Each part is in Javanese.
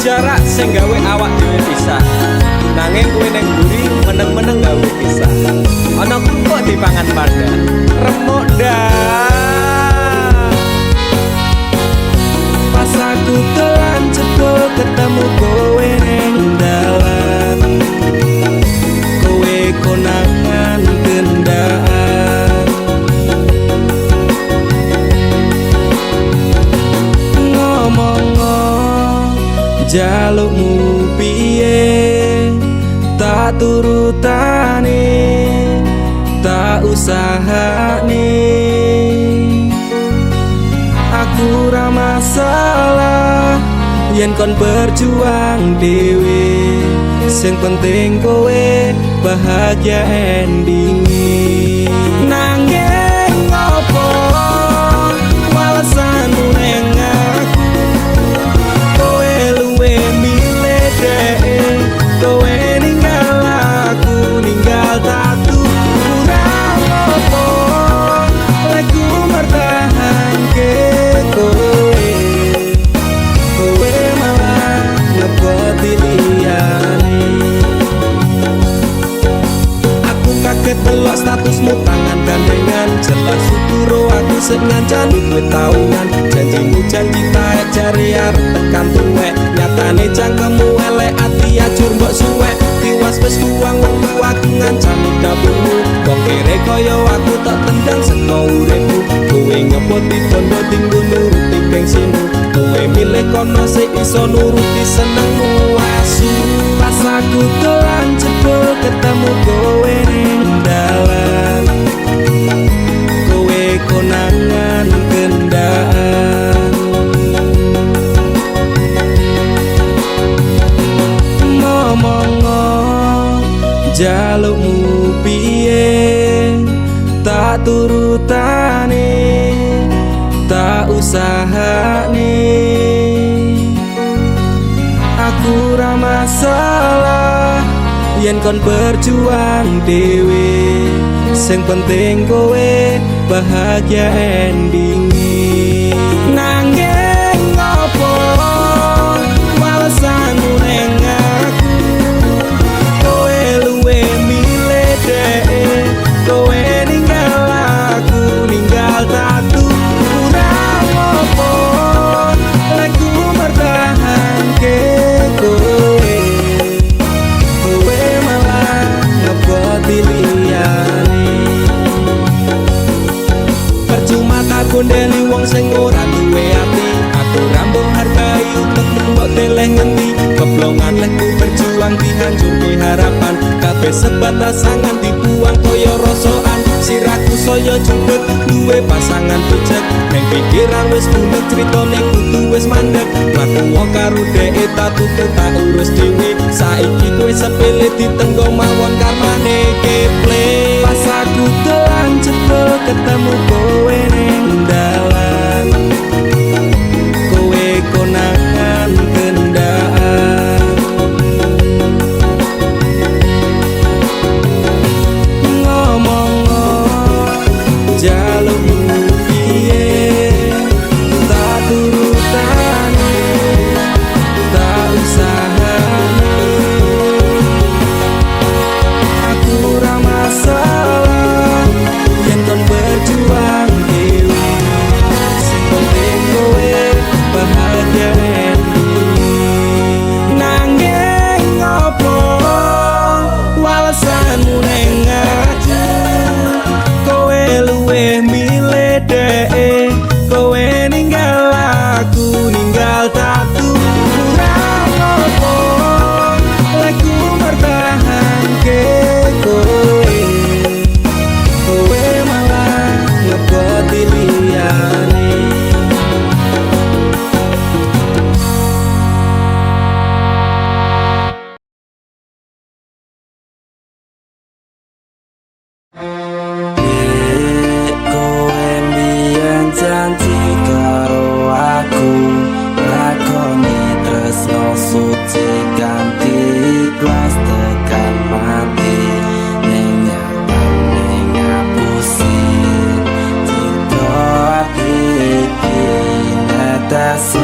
jarak sing gawe awak dhewe pisah. Nanging kowe ning mburi meneng-meneng gawe pisah. Ana kok dipangan pada remuk dah. Pas aku telan cebol ketemu kowe ning dalan, kowe konangan kendaan. Ngomong jalukmu piye tak turutane, tak usahane. Aku ra masalah yen kon berjuang dhewe, sing penting kowe bahagia endinge. Nanging ngopo walesanmu ning aku, kowe luwe milih dhek, kowe ninggal aku ninggal tatu. Kurang apa lek ku mertahanke kowe, kowe malah ngeboti liyane. Aku kaget delok statusmu tangan gandengan, jelas uturo aku sing ngancani kowe tahunan. Janjimu janji taek jare arep tekan tuwek, nyatane cangkemmu elek ati ajur mbok suwek. Tiwas wis kuwang wong aku ngancani dapurmu, wong kere kaya aku tak tendang seka uripmu. Kowe ngepoti bondo tinggo nuruti gengsimu, kowe milih kono sik iso nuruti senengmu asu. Pas aku telan jebol ketemu kowe ning dalan, kowe konangan kendaan. Ngomong jalukmu piye tak turutane, tak usahane. Aku ra masalah yen kon berjuang dhewe, sing penting kowe bahagia endinge. Nanging ngopo walesanmu ning aku, kowe luwe milih dhek, kowe ninggal aku ninggal tatu. Kurang apa lek ku mertahanke kowe, kowe malah ngeboti liyane. Percuma tak gondeli wong sing ora duwe ati, aku rambo hargai utekmu mbok teleh ngendi. Keblongan lek ku berjuang dihancurke harapan, kabeh sebatas sangan dibuang kaya rosokan. Siraku saya jundut duwe pasangan pijak, ning pikiran wis bunek critane kudu wis mandek. Laku wong karo dhek tak tutup tak urus dhewe, saiki kowe sepele ditenggo mawon karmane keple. Pas aku telan jebol ketemu kowe ning dalan, kowe konangan kendaan. Ngomong jalukmu piye tak turutane, tak usahane. Aku ra masalah yen kon berjuang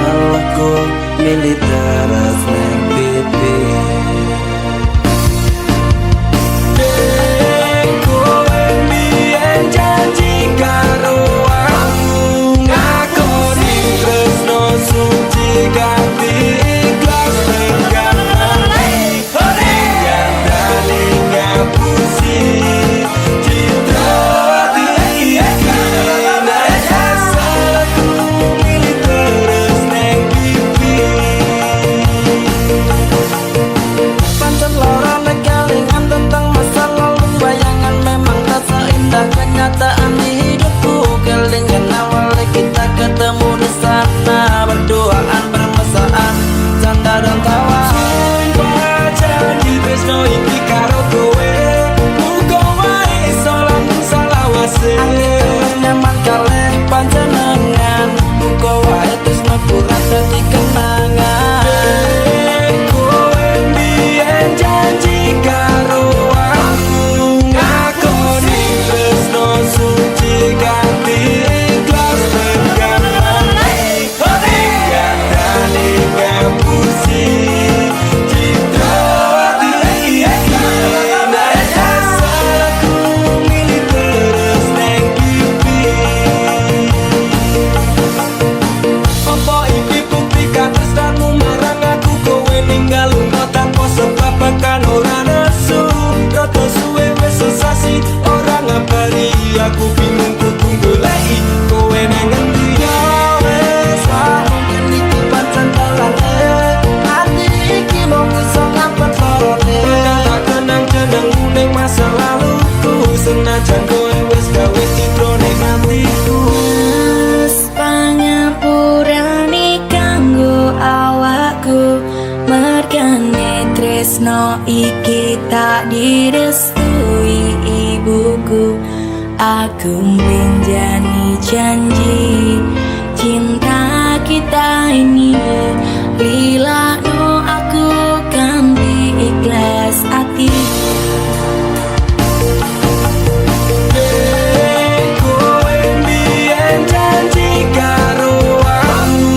masalahku militer neng pipi. Kowe mbiyen janji karo aku ngakoni tresno suci ganti ikhlas tekan mati. Nyatane ngapusi citra hati iki. Nek asalku milih terus neng pipi. Pancen lara nek kelingan tentang masa lalu. Bayangan memang tak seindah kenyataan di hidupku. Kelingan awal kita ketemu di sana, berduaan bermesraan, canda dan tawa. Sumpah janji tresno iki karo kowe, muga wae iso langsung salawase. Angin nyaman kalih panjenengan, muga wae tresno kurang dadi kenangan. Kowe mbiyen janji karo aku ngakoni tresno suci ganti ikhlas tekan mati. Nyatane ngapusi citra hati iki. Nek asalku milih terus neng pipi. Apa iki bukti katresnanmu marang aku? Kowe ninggal lunga tanpa sebab bahkan ora nesu. Rada suwe wis sesasi ora ngabari aku, bingung kudu goleki kowe nang ngendi. Ya wes mungkin iki pancen dalane, ati iki mung iso ngapet lorone. Tak kenang-kenangmu ning masa laluku, senajan kowe wis gawe citra ning atiku. Mas pangapurane kanggo awakku, mergane tresno iki tak direstui ibuku. Aku menjani janji cinta kita ini, lila no aku ganti ikhlas hati. Kowe mbiyen janji karo aku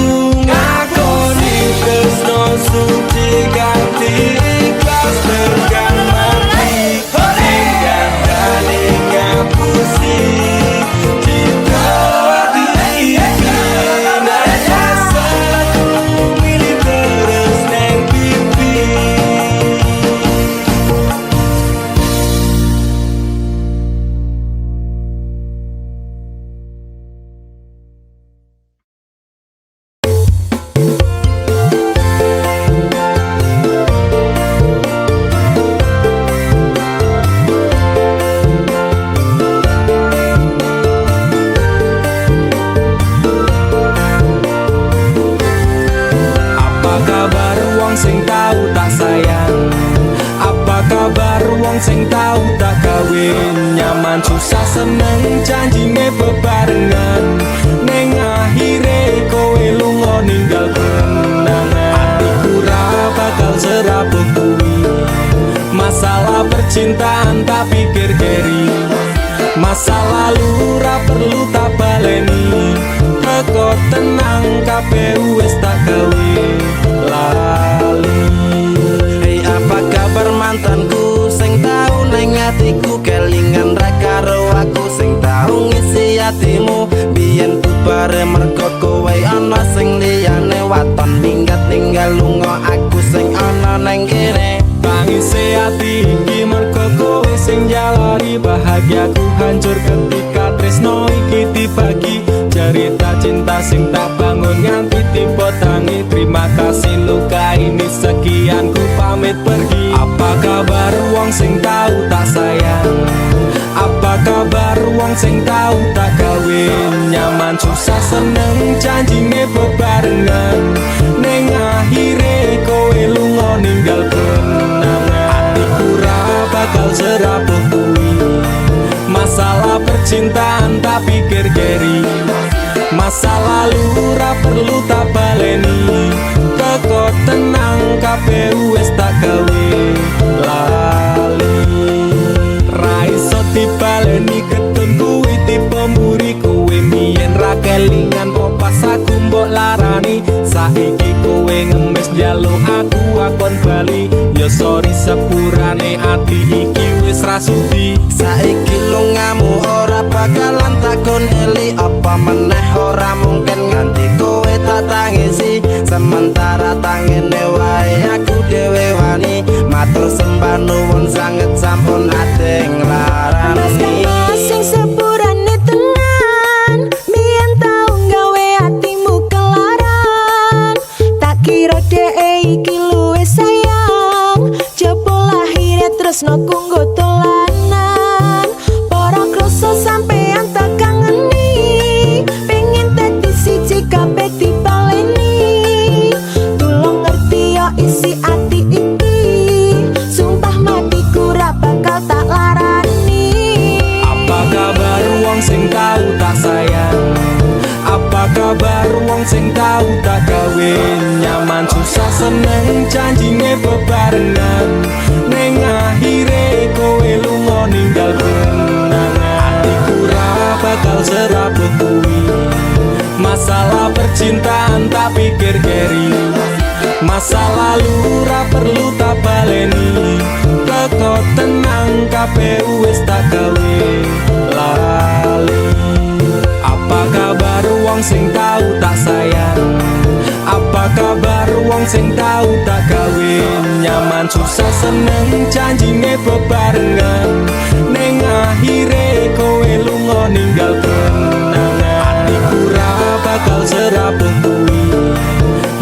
ngakoni tresno suci ganti ikhlas tekan mati. Nyatane ngapusi citra hati iki. Nek asalku milih terus neng pipi. Apa kabar wong sing tau tak sayang? Apa kabar wong sing tau tak kawin? Nyaman susah seneng janjine bebarengan, ning akhire kowe lunga ninggal kenangan. Atiku ra bakal serapuh kuwi, masalah percintaan tak pikir keri. Masa lalu ra perlu tak baleni, teko tenang kabeh wis tak gawe lali. Hei apa kabar mantanku sing tau neng atiku, kelingan ra karo aku sing tau ngisi atimu. Biyen bubare mergo kowe ana sing liyane, waton minggat ninggal lunga aku sing ana neng kene. Tangise ati iki mergo kowe sing jalari bahagiaku hancur ketika tresno iki dibagi. Cerita cinta sing tak bangun nganti tiba tangi. Terima kasih luka ini sekian ku pamit pergi. Apa kabar wong sing tau tak sayang? Apa kabar wong sing tau tak kawin? Nyaman susah seneng janjine bebarengan, ning akhire kowe lunga ninggal kenangan. Atiku ra bakal serapuh kuwi, masalah percintaan tak pikir keri. Masa lalu ra perlu tak baleni, teko tenang kabeh wis tak gawe lali. Ra iso dibaleni ketun kuwi tipe mburi kowe mbiyen ra kelingan kok pas aku mbok larani. saiki kowe ngemis njaluk aku akon bali. Ya sorry sepurane ati iki wis rasudi. Saiki lungamu ora bakalan takon eli, apa meneh ora mungkin nganti kowe tak tangisi. Sementara tangene wae aku dhewe wani, matur sembah nuwun sanget sampun ate nglarani. Sing sepurane tenan, biyen tau gawe atimu kelaran. Tak kira dhek iki luwih sayang, jebul lahire tresno kanggo dolanan. Para krasa sampean tak kangeni, pengin dadi siji kabeh dipaleni. Tulung ngerti yo isi ati iki, sumpah matiku ra bakal tak larani. Apa kabar wong sing tau tak sayang? Apa kabar wong sing tau tak gawe nyaman susah seneng janjine bebarengan, ning akhire kowe lunga ninggal kenangan. Atiku ra bakal serabuh kuwi, masalah percintaan tak pikir keri. Masa lalu ra perlu tak baleni, teko tenang kabeh wis tak gawe lali. Apa kabar wong sing tau tak sayang? Apa kabar wong sing tau tak gawe nyaman susah seneng janjine bebarengan, ning akhire kowe lunga ninggal kenangan. Atiku ra bakal serabuh kuwi,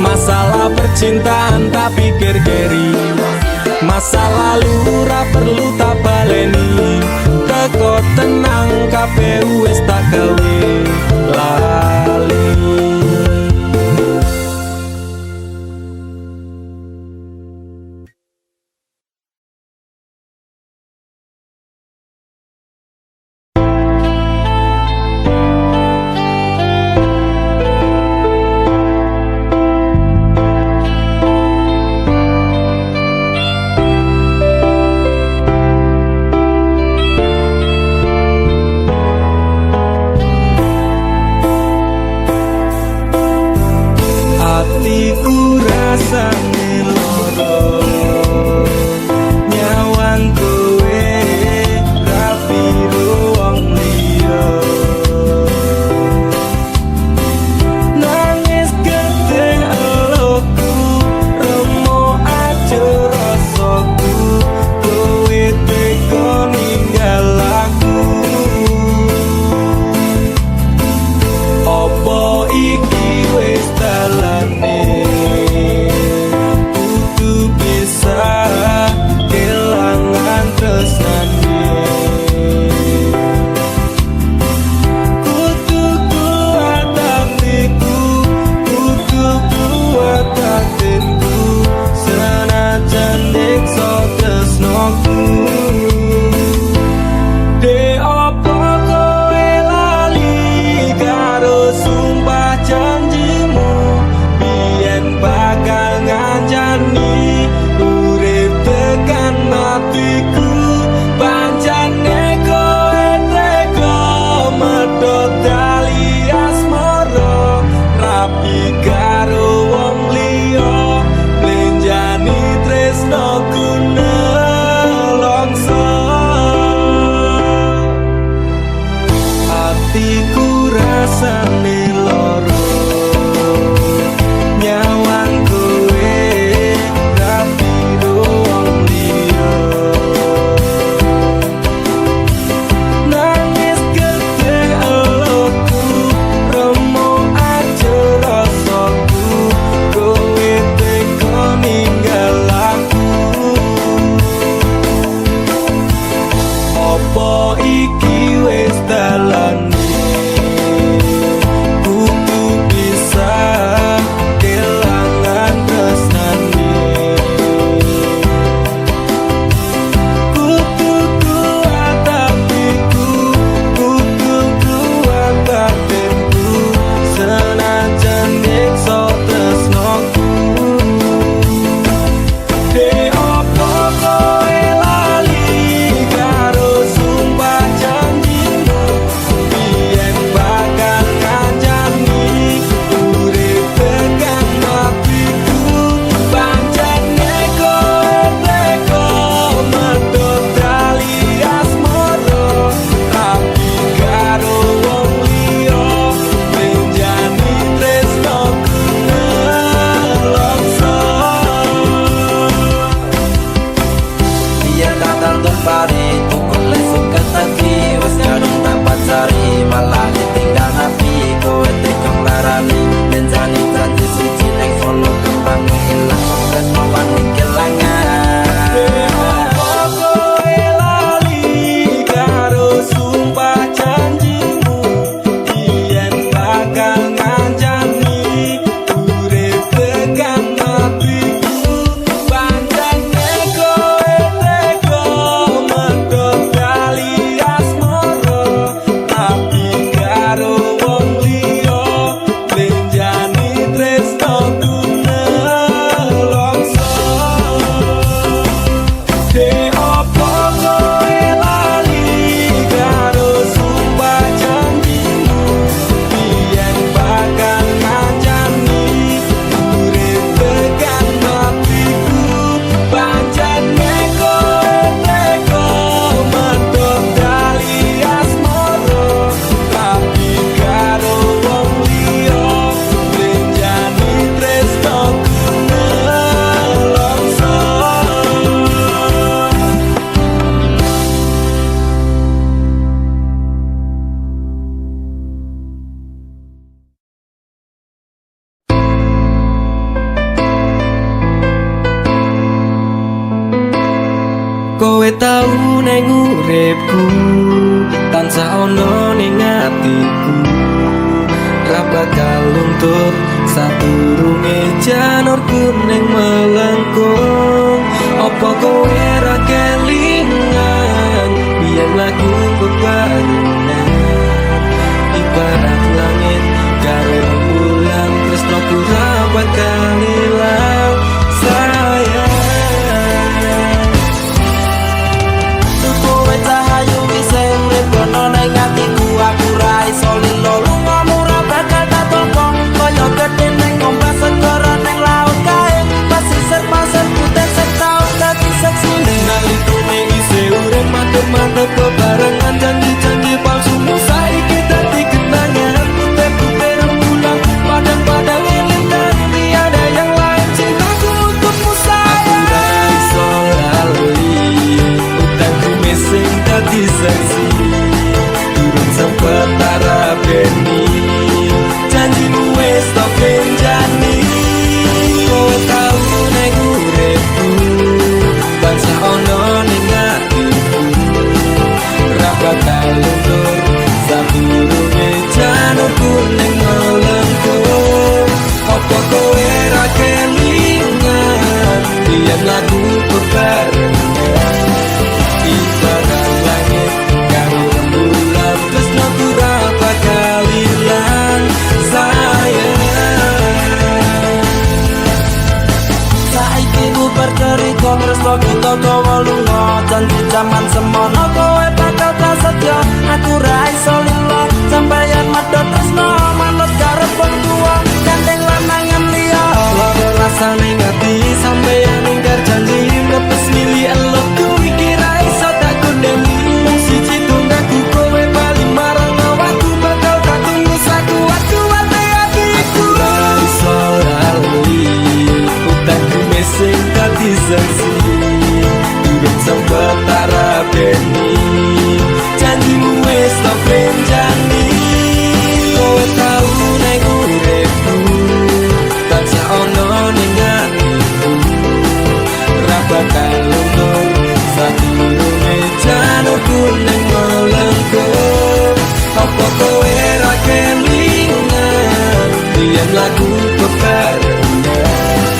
masalah percintaan tak pikir keri. Masa lalu ra perlu tak baleni, teko tenang kabeh wis tak gawe lali. Atiku rasane loro, nyawang kowe ra piro wong liya. Nangis gede eloku, remo aja rasaku, kowe teko ninggal aku. Apa iki wis dalane? tau neng uripku tansah ono ning atiku ra bakal luntur sadurunge janur kuning melengkung apa kowe ra kelingan biyen lagu bebarengan ibarat langit karo rembulan tresno ku ra bakal ilang sayang Kowe cahayu wise urip kono ning atiku aku ra iso lilo lunga murah bakal tak tolong kaya gedhe ning ombak segara ning laut kae pasisir pasir putih setahun dadi seksine nalikane isi urip mantep-mantep bebarengan janji-janji palsu saiki dadi kenangan putih-putih rembulan padang-padang elintang tiada yang lain cintaku untukmu sayang aku ra iso lali utangku mesing dadi saksi durung sempet tarabeni janjimu wis tak benjani kowe tau ning uripku tansah ono ning atiku ra bakal luntur sadurunge janur kuning melengkung apa kowe ra kelingan biyen lagu bebarengan ibarat langit karo rembulan tresno ku ra bakal ilang sayang saiki ku bercerita tresno kita dawa lunga janji jaman semono kowe bakal prasetyo aku ra iso lilo sampeyan medhot tresno manut karep wong tuwa gandeng lanangan liya lara rasane ngati sampeyan ingkar janji ngepes mili elokku iki ra iso tak kondeni mung siji tunggaku kowe bali marang awakku bakal tak tunggu sakuat-kuate atiku ra iso lali utangku mesing dadi saksi durung sempet tarabeni janjimu wis tak benjani kowe tau ning uripku tansah ono ning atiku ra bakal luntur sadurunge janur kuning melengkung apa kowe ra kelingan biyen lagu bebarengan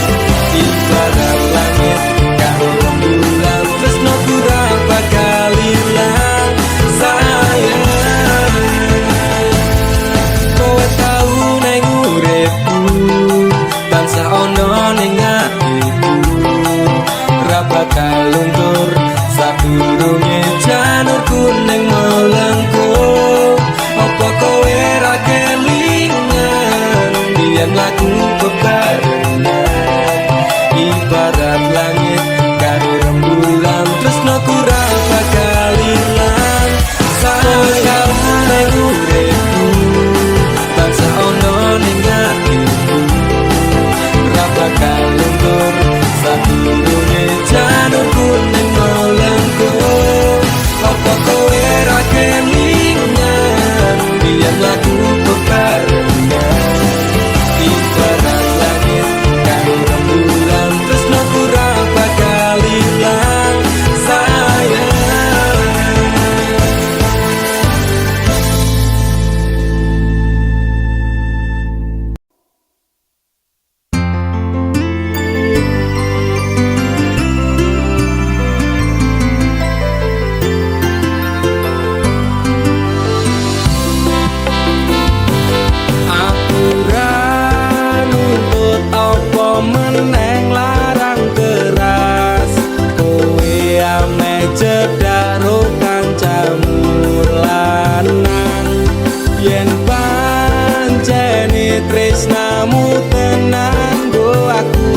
ibarat langit karo rembulan tresno ku ra bakal ilang sayang kowe tau ning uripku tansah ono ning atiku ra bakal luntur sadurunge janur kuning melengkung apa kowe ra kelingan biyen lagu bebarengan ibarat langit karo rembulan tresno ku ra bakal ilang sayang ning uripku tansah ono ning atiku ra bakal luntur sadurunge janur kuning melengkung apa kowe ra kelingan biyen lagu bebarengan ibarat langit karo rembulan tresno ku ra bakal ilang sayang aku ra nuntut apa meneng larang keras kowe ame cedak ro kancamu lanang yen pancene tresnamu tenan go aku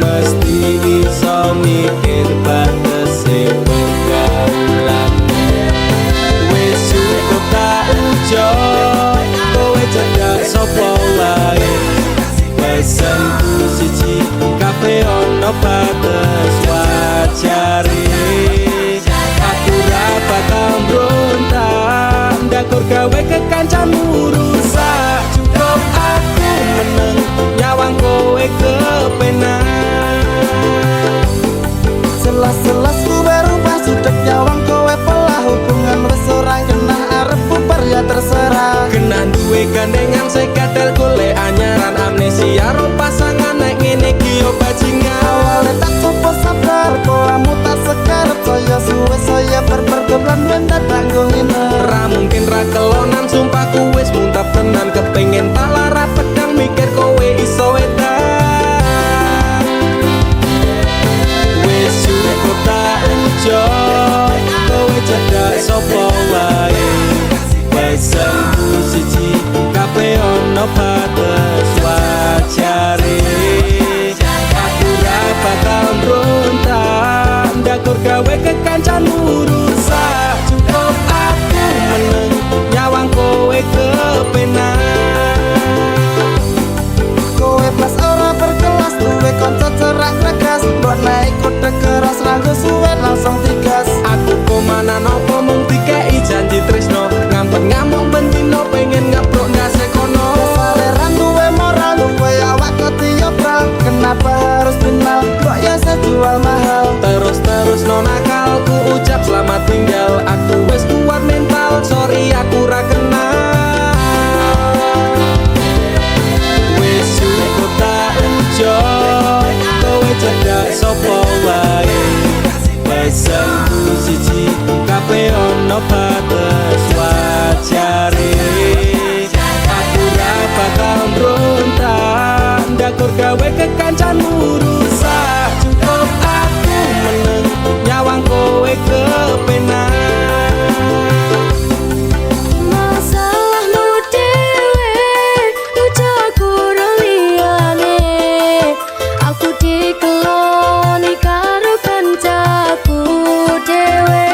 mesti iso mikir batese pergaulan wis cukup tak ucap kowe cedak sapa wae pesenku siji kafe ono batas wajare aku ra bakal mbrontak ndakur gawe kekancamu rusak cukup aku meneng nyawang kowe kepenak selas-selas ku baru pas mandek nyawang kowe pelah hubungan wis ora genah arep bubar ya terserah. Kena duwe gandengan sekadel golek anyaran amnesia ro pasangan nek ngene iki yo bajingan. Awalnya tak coba sabar kolamu tak sekarep saya suwe saya berpergelan wenda tak ngene. Ra mungkin ra kelonan sumpah ku wis muntap tenan kepengen tak lara pedang mikir kowe iso edan. Wis cukup tak enjoy kowe cedak sapa wae. Pesanku siji kabeh ono batas wajare. Aku ra bakal mbrontak ndakur gawe kekancanmu rusak. Cukup aku meneng nyawang kowe kepenak. Kowe pas ora berkelas duwe kanca cerak regas buat naik kode keras ranggo suwe langsung tigas. Aku komana nopo mung dikei janji tresno ngampet ngamuk bendino pengen ngaprok ndase kono. Saleran duwe moral duwe awak ketiopral kenapa harus final kok ya sejual mahal. Terus no nakal ku ucap selamat tinggal. Aku wis kuat mental sorry aku ra kenal. Wis cukup tak enjoy kowe cedak sapa wae. Pesanku siji kabeh ono batas wajare. Aku ra bakal mbrontak ndakur gawe kekancanmu rusak. Cukup aku meneng nyawang kowe kepenak. Masalahmu dewe ujaku liyane. Aku dikeloni karo kancaku dewe.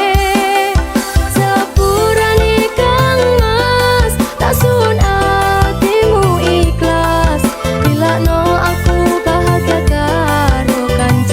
Sepurane Kang Mas tak sun atimu ikhlas. Dilakno aku bahagia karo kancaku.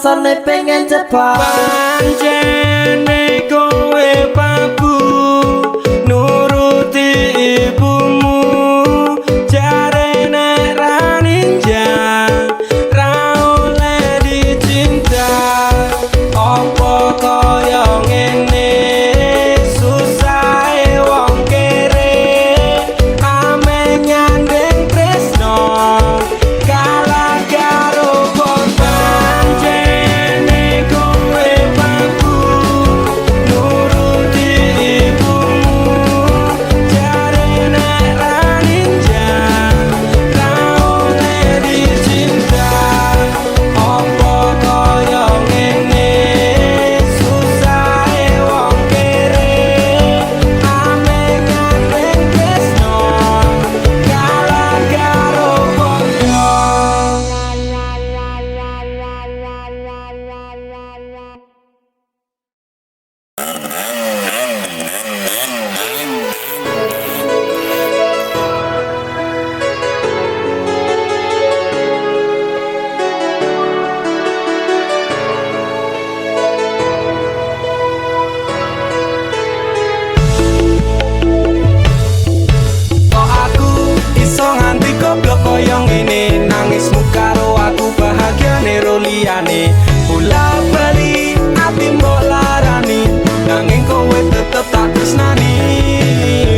rasane pengen cepat. Pancene kowe pabu nuruti ibumu, jare nek ra ninja ra oleh dicinta. Apa kaya ngene susahe wong kere, ame nyandeng tresno kalah karo korban. Pancene kowe pabu nuruti ibumu, jare nek ra ninja ra oleh dicinta. Apa kaya ngene susahe wong kere, ame nyandeng tresno kalah karo bondo. Kok aku iso nganti goblok koyo ngene, nangismu karo aku bahagiane ro liyane. Bola bali ati mbok larani, nanging kowe tetep tak tresnani.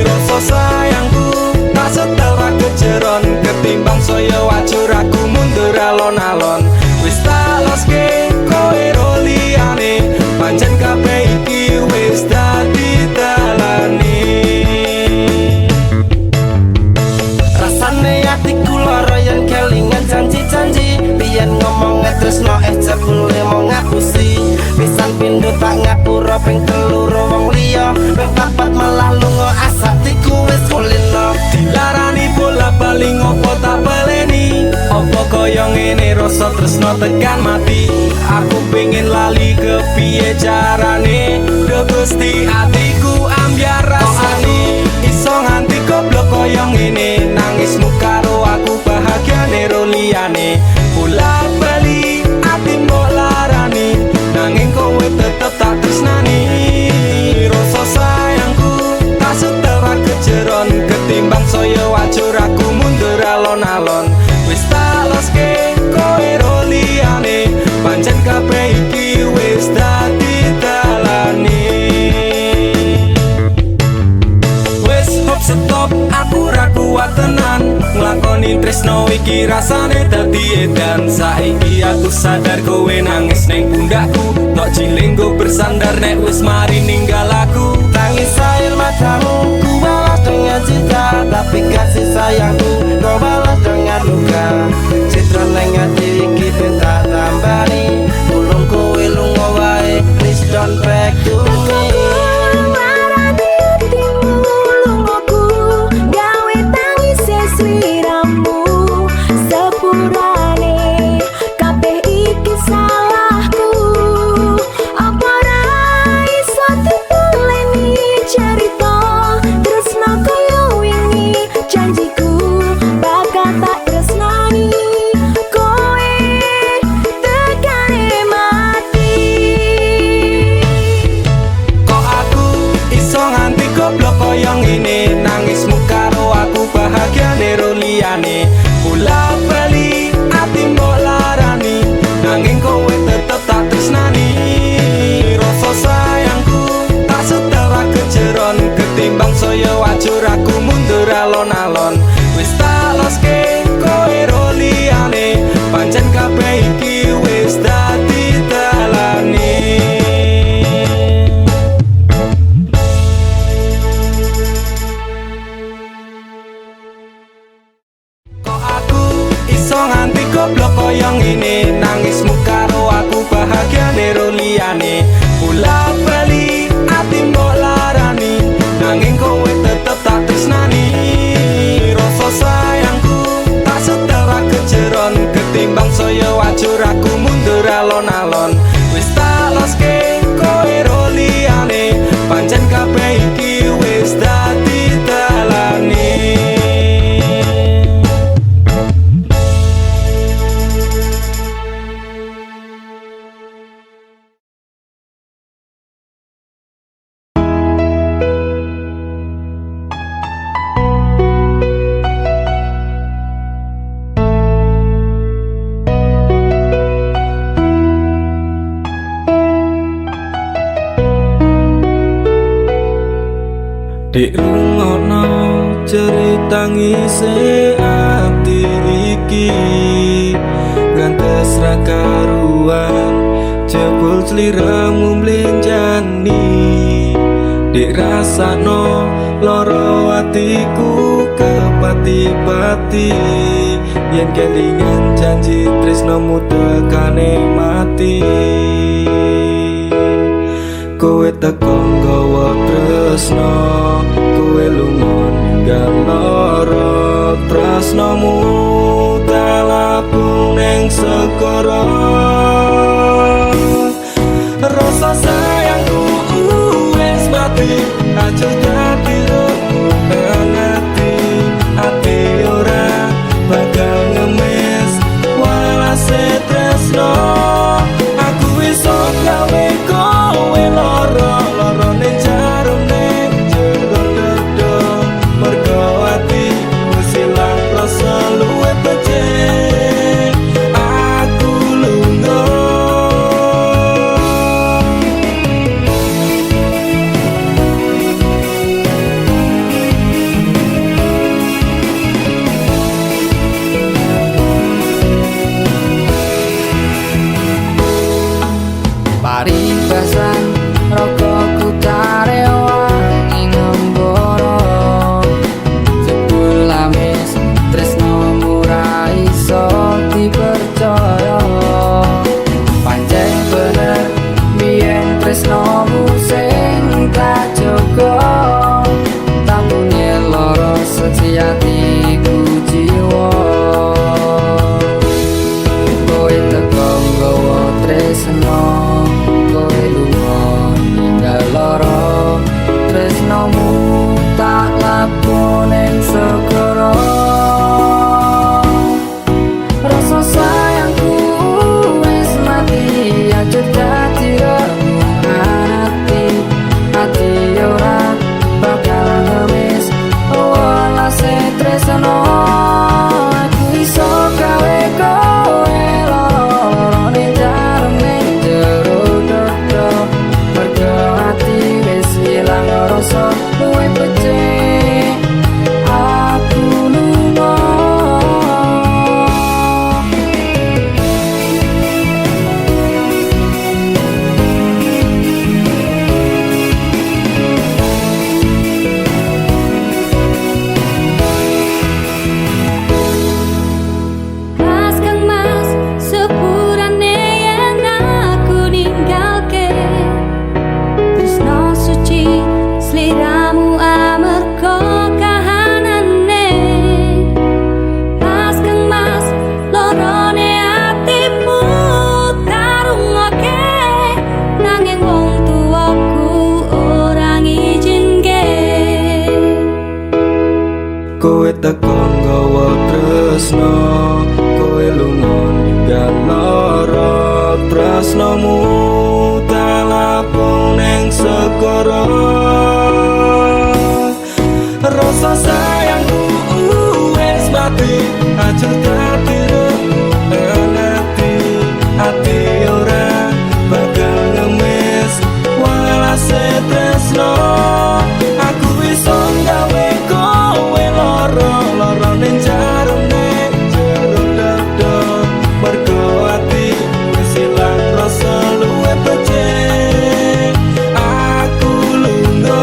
Rasa sayangku tak setel ra kejeron, ketimbang saya wajur aku mundur alon-alon. Wis tak loske kowe ro liyane, pancen kabeh iki wis dadi dalane. Rasane atiku lara yen kelingan janji-janji, biyen ngomong tresno jebule mau ngapusi. Pisan pindho tak ngapura ping telu wong liya, ping papat malah lunga asatiku wis kulino. Dilarani bola bali ngopo tak baleni, apa kaya ngene rasa tresno tekan mati. Aku pengen lali kepiye carane, do Gusti atiku ambyar rasane. Iso nganti goblok kaya ngene, nangismu karo aku bahagiane ro liyane. Bola bali ati mbok larani, nanging kowe tetep tak tresnani. Rasa sayangku tak setel ra kejeron, ketimbang saya wajur aku mundur alon-alon. Wis tak loske kowe ro liyane, pancen kabeh iki wis dadi dalane. Wis hop stop, aku ra kuat tenan nglakoni tresno iki, rasane dadi edan. Saiki aku sadar kowe nangis ning pundakku, tok jilinggo bersandar nek wis mari ninggal aku. Tangis air matamu ku balas dengan cinta, tapi kasih sayangku kau balas dengan luka. Citra nang ati iki ben tak tambani, tulung kowe lunga wae, please don't back to me. Bola bali ati mbok larani, nanging kowe tetep tak tresnani. Rasa sayangku tak setel ra kejeron, ketimbang saya wajur aku mundur alon-alon. Wis tak loske kowe ro liyane, pancen kabeh iki wis dadi dalane. Nganti goblok kaya ngene, nangismu karo aku bahagiane ro liyane. Bola bali ati mbok larani, nanging kowe tetep tak tresnani. Rasa sayangku tak setel ra kejeron, ketimbang saya wajur aku mundur alon-alon. Wis tak loske kowe ro liyane, pancen kabeh iki wis dadi dalane. Dik rungokno cerita ngise ati iki ngantes ra karuan jebul sliramu mlenjani. Dik rasakno loro atiku kepati-pati yen kelingan janji tresnomu tekane mati. Kowe teko nggawa tresno, kowe lunga ninggal lara tresnomu talapung neng segara. Rasa sayangku wis mati aja dadi rembugan ati ora bakal ngemis walase tresno. Aku iso gawe kowe lara ning jarum ning jero dada mergo ati wis ilang rasa luwih becik. Aku lunga paribasan rogoku tarewa ing ngembara jebul lamis tresnomu ra iso dipercaya. Pancen bener biyen tresnomu sing tak jaga tambune lara sejatiku jiwa. Kowe teko nggawa tresno, kowe lunga ninggal lara tresnomu tak lapun ing segara. Rasa sayangku wis mati aja dadi rembugan ati ora bakal ngemis walase tresno. Aku iso gawe kowe lara ning jarum ning jero dada mergo ati wis ilang rasa luwih becik. Aku lunga Mas kang mas sepurane yen aku ninggalke tresno suci sliramu amarga kahanane. Mas kang mas lorone atimu tarungoke nanging wong tuaku ora ngizinke. kowe teko nggawa tresno, kowe lunga ninggal lara tresnomu talapung neng segara. Rasa sayangku wis mati aja dadi rembugan ati ora bakal ngemis walase tresno. Aku iso gawe kowe lara ning jarum ning jero dada mergo ati wis ilang rasa luwih becik. Aku lunga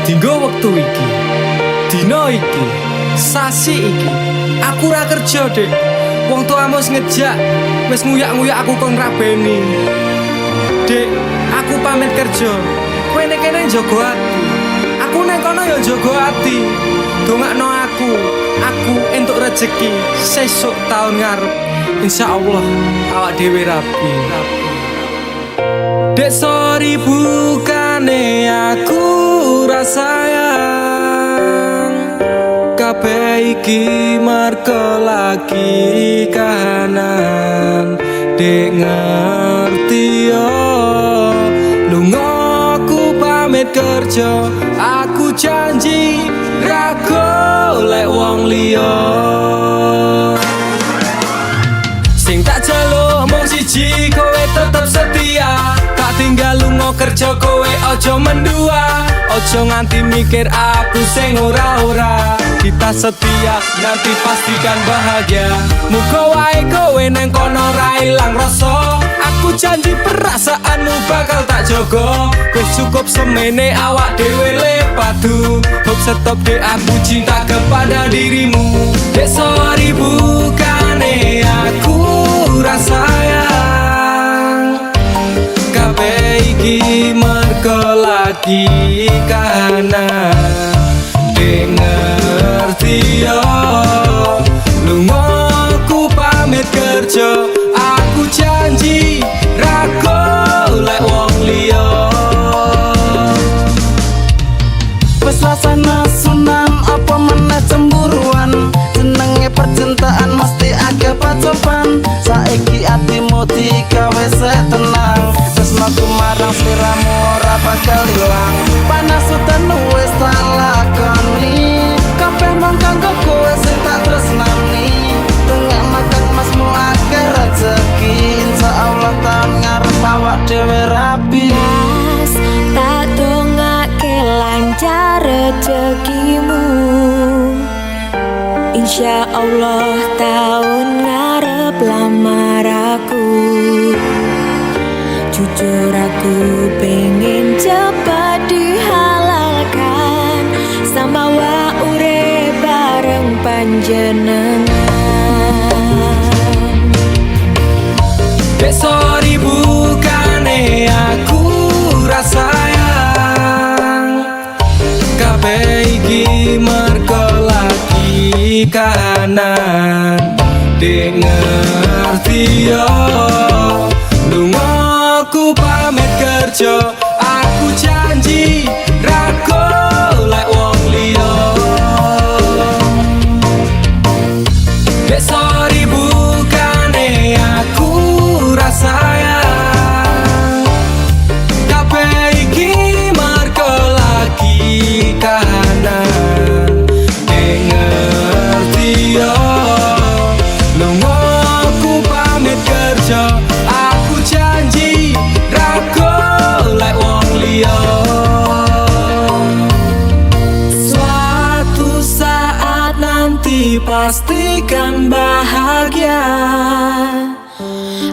Dinggo wektu iki, dina iki, sasi iki, aku ora kerja, Dik. Wong tuamu wis ngejak, wis nguyak-nguyak aku kon rabeni. Dik, aku pamit kerja. Kowe nek kene njaga ati. Aku nek kono ya njaga ati. Dongakno aku entuk rezeki sesuk taun ngarep. Insyaallah awak dhewe rapi. Dek sorry bukane aku ra sayang kabeh kabeh iki merga lagi kahanan dek ngerti yo lunga ku pamit kerja aku janji ra golek wong liya sing tak jaluk mung siji kowe tetep setia tak tinggal lunga kerja kowe ojo mendua ojo nganti mikir aku sing ora-ora kita setia nanti pastikan bahagia muga wae kowe nang kono ra ilang rasa aku janji perasaanmu bakal tak jogo wis cukup semene awak dhewe le padu hope stop dek aku cinta kepada dirimu dek sorry bukane aku rasayang kabeh iki merga lagi kahanan dek ngerti yo lunga ku pamit kerja aku janji ra golek wong liya Wes rasane sunan apa meneh cemburuan senenge percintaan mesti akeh pacoban saiki atimu digawe tenang tresnaku marang sliramu ora bakal ilang panas udan wis tak lakoni kabeh mung kanggo kowe sing tak tresnani tengah makan masmu akeh rezeki insyaallah taun ngarep awak dhewe rapi Mas, tak dongake lancar rezekimu Insya Allah tahun ngarep lamar aku Jujur aku pengen cepat dihalalkan Sama wa urip bareng panjenengan dek sorry bukane aku rasayang kabeh iki merga lagi kahanan dek ngerti yo lunga ku pamit kerja aku janji ra golek wong liya dek sorry bukane aku rasayang kabeh iki merga lagi kahanan dek ngerti yo lunga ku pamit kerja aku janji ra golek wong liya suatu saat nanti pastikan bahagia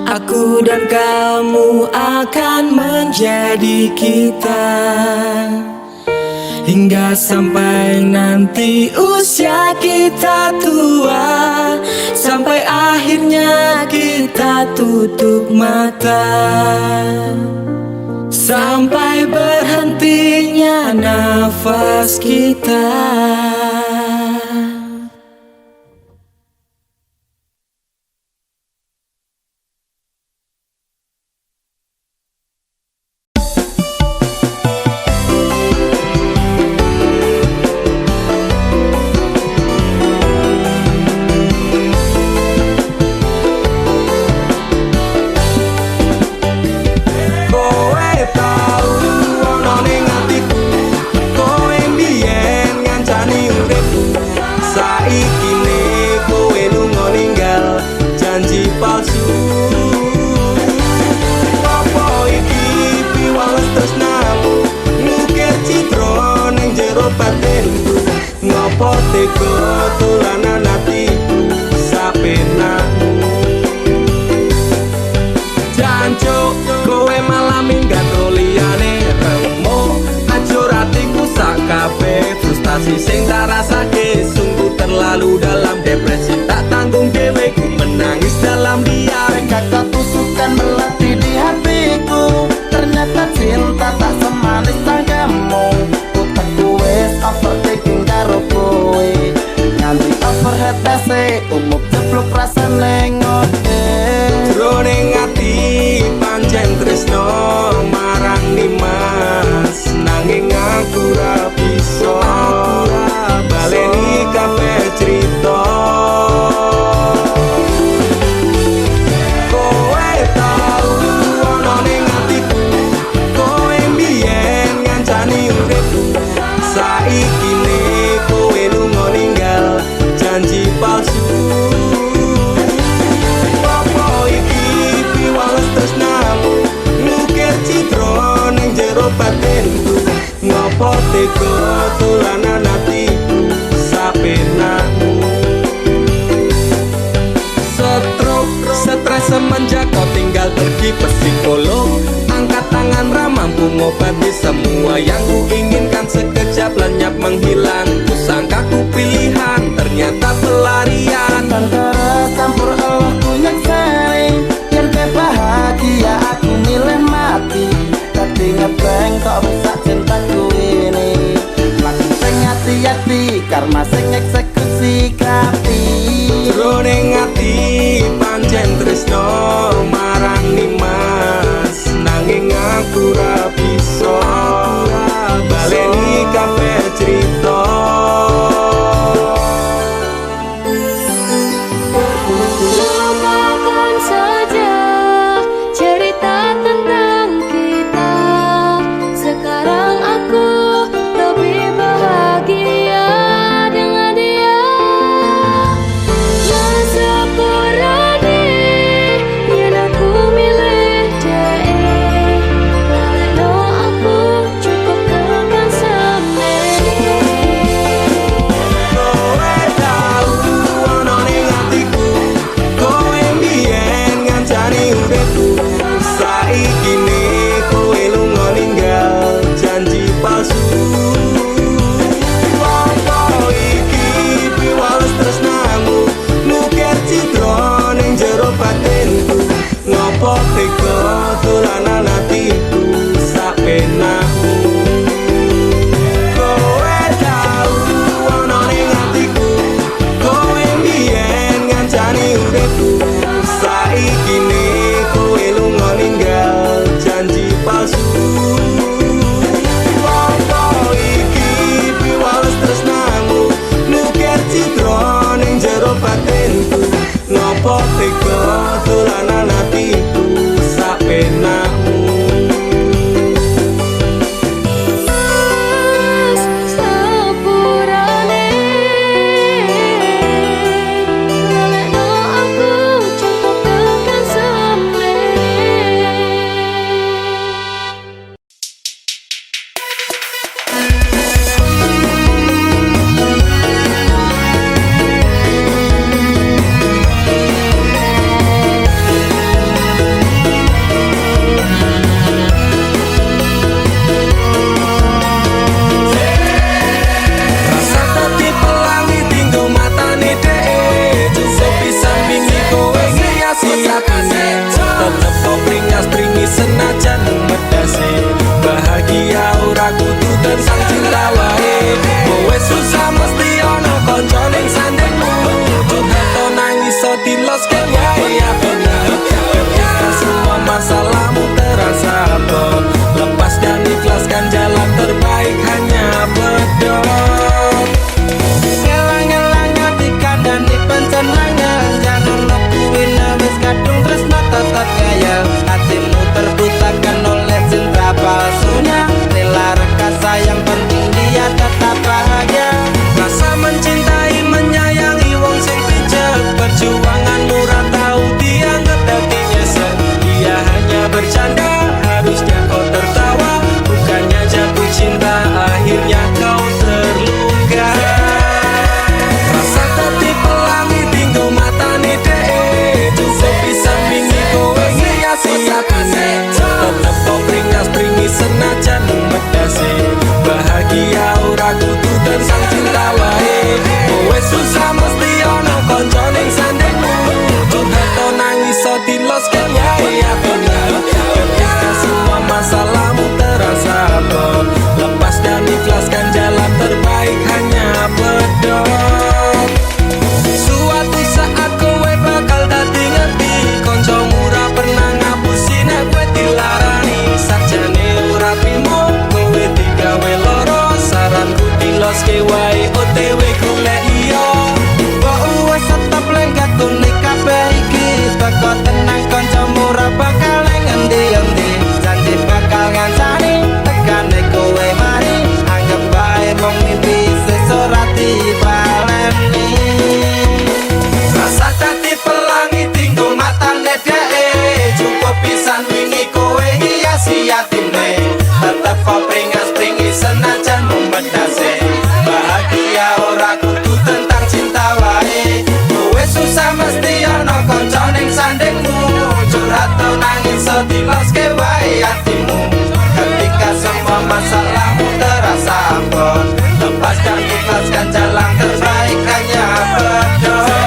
aku dan kamu akan menjadi kita hingga sampai nanti usia kita tua sampai akhirnya kita tutup mata sampai berhentinya nafas kita. Ngopo teko tulanan atiku sapenamu Jancuk kowe malah minggat liyane remo ajur atiku sak kabeh frustasi sing tak rasake sungguh terlalu dalam depresi tak tanggung dhewe ku menangis dalam diam kata tusukan melatih di hatiku ternyata cinta tak semanis tangamu utakku wes overthinking karo kowe nganti overhead tese umuk cepluk rasane ngode jroning ati pancen tresno marang Nimas nanging aku ra bisa baleni kabeh cerita. Kowe tau ana ning atiku, kowe mbiyen ngancani uripku. Saiki ne kowe lunga ninggal janji palsu. Apa iki piwales tresnamu ngukir citra ning jero batinku. Ngopo tega tulanan atiku sapenamu. Stres semenjak kau tinggal pergi psikolog. Angkat tangan mampu ngobati semua yang ku inginkan. Sekejap lenyap menghilang. Kusangka ku pilihan, ternyata pelarian. Antara campur Allah ku nyekseni, yen ke bahagia aku milih mati. Tapi ngebeng kok rusak cintaku ini. Laku sing hati-hati, karma sing eksekusi kapi. Jroning ati pancen tresno marang Nimas, nanging aku ra bisa ngisi atine tetep kok pringas-pringi senajan memedase bahagia ora kudu tentang cinta wae kowe susah mesti ana kanca ning sandingmu curhat to nangis so diloske wae atimu ketika semua masalahmu terasa abot lepaskan ikhlaskan jalan terbaik hanya berdoa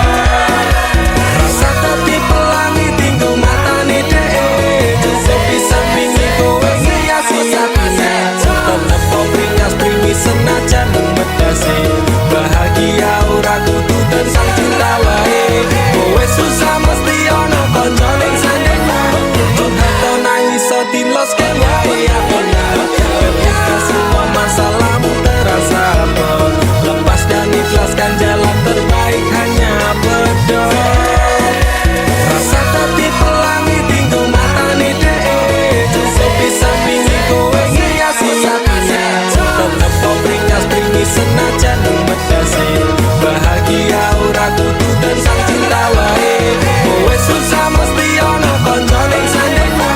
rasa tadi pelangi tinggal matane dhek sepi-sepingi kowe ngiasi atine tetep kok pringas-pringi senajan medase bahagia ora kudu tentang cinta wae kowe susah mesti ana kanca ning sandingmu atau nangis so diloske wae atimu ketika semua masalahmu terasa abot lepas dan ikhlaskan jalan terbaik hanya berdoa rasa tadi pelangi tinggal matane dhek sepi-sepingi kowe ngiasi atine tetep kok pringas-pringi senajan medase bahagia ora kudu tentang cinta wae kowe susah mesti ana kanca ning sandingmu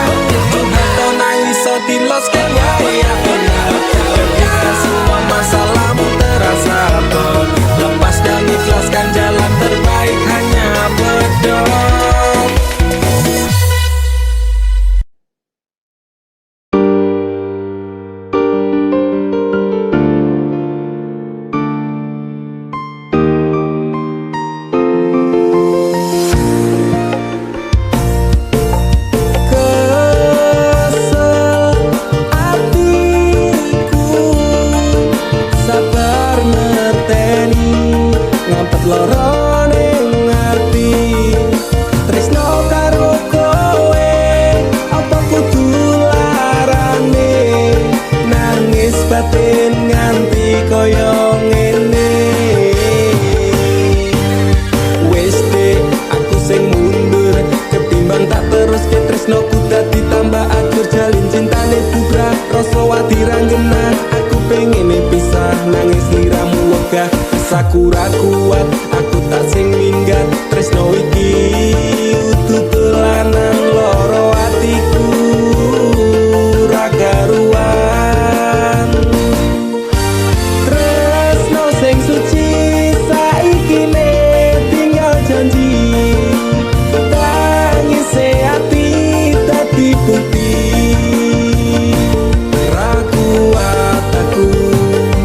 atau nangis so diloske wae atimu ketika semua masalahmu terasa abot lepas dan ikhlaskan jalan terbaik hanya berdoa kesel atiku sabar ngerteni ngampet loro ning ati tresno karo kowe apa kudu larane nangis batin nganti koyo ngene wis dek aku sing mundur ketimbang tak terus ke tresnoku dadi tambah akur jalin cintane bubrah rasa wati ranggena aku pengen pisah nangis liramu wegah saku ra kuat aku tak sing minggat tresno iki udu dolanan loro atiku ra karuan tresno sing suci saiki ne tinggal janji tangis ati dadi bukti ra kuat aku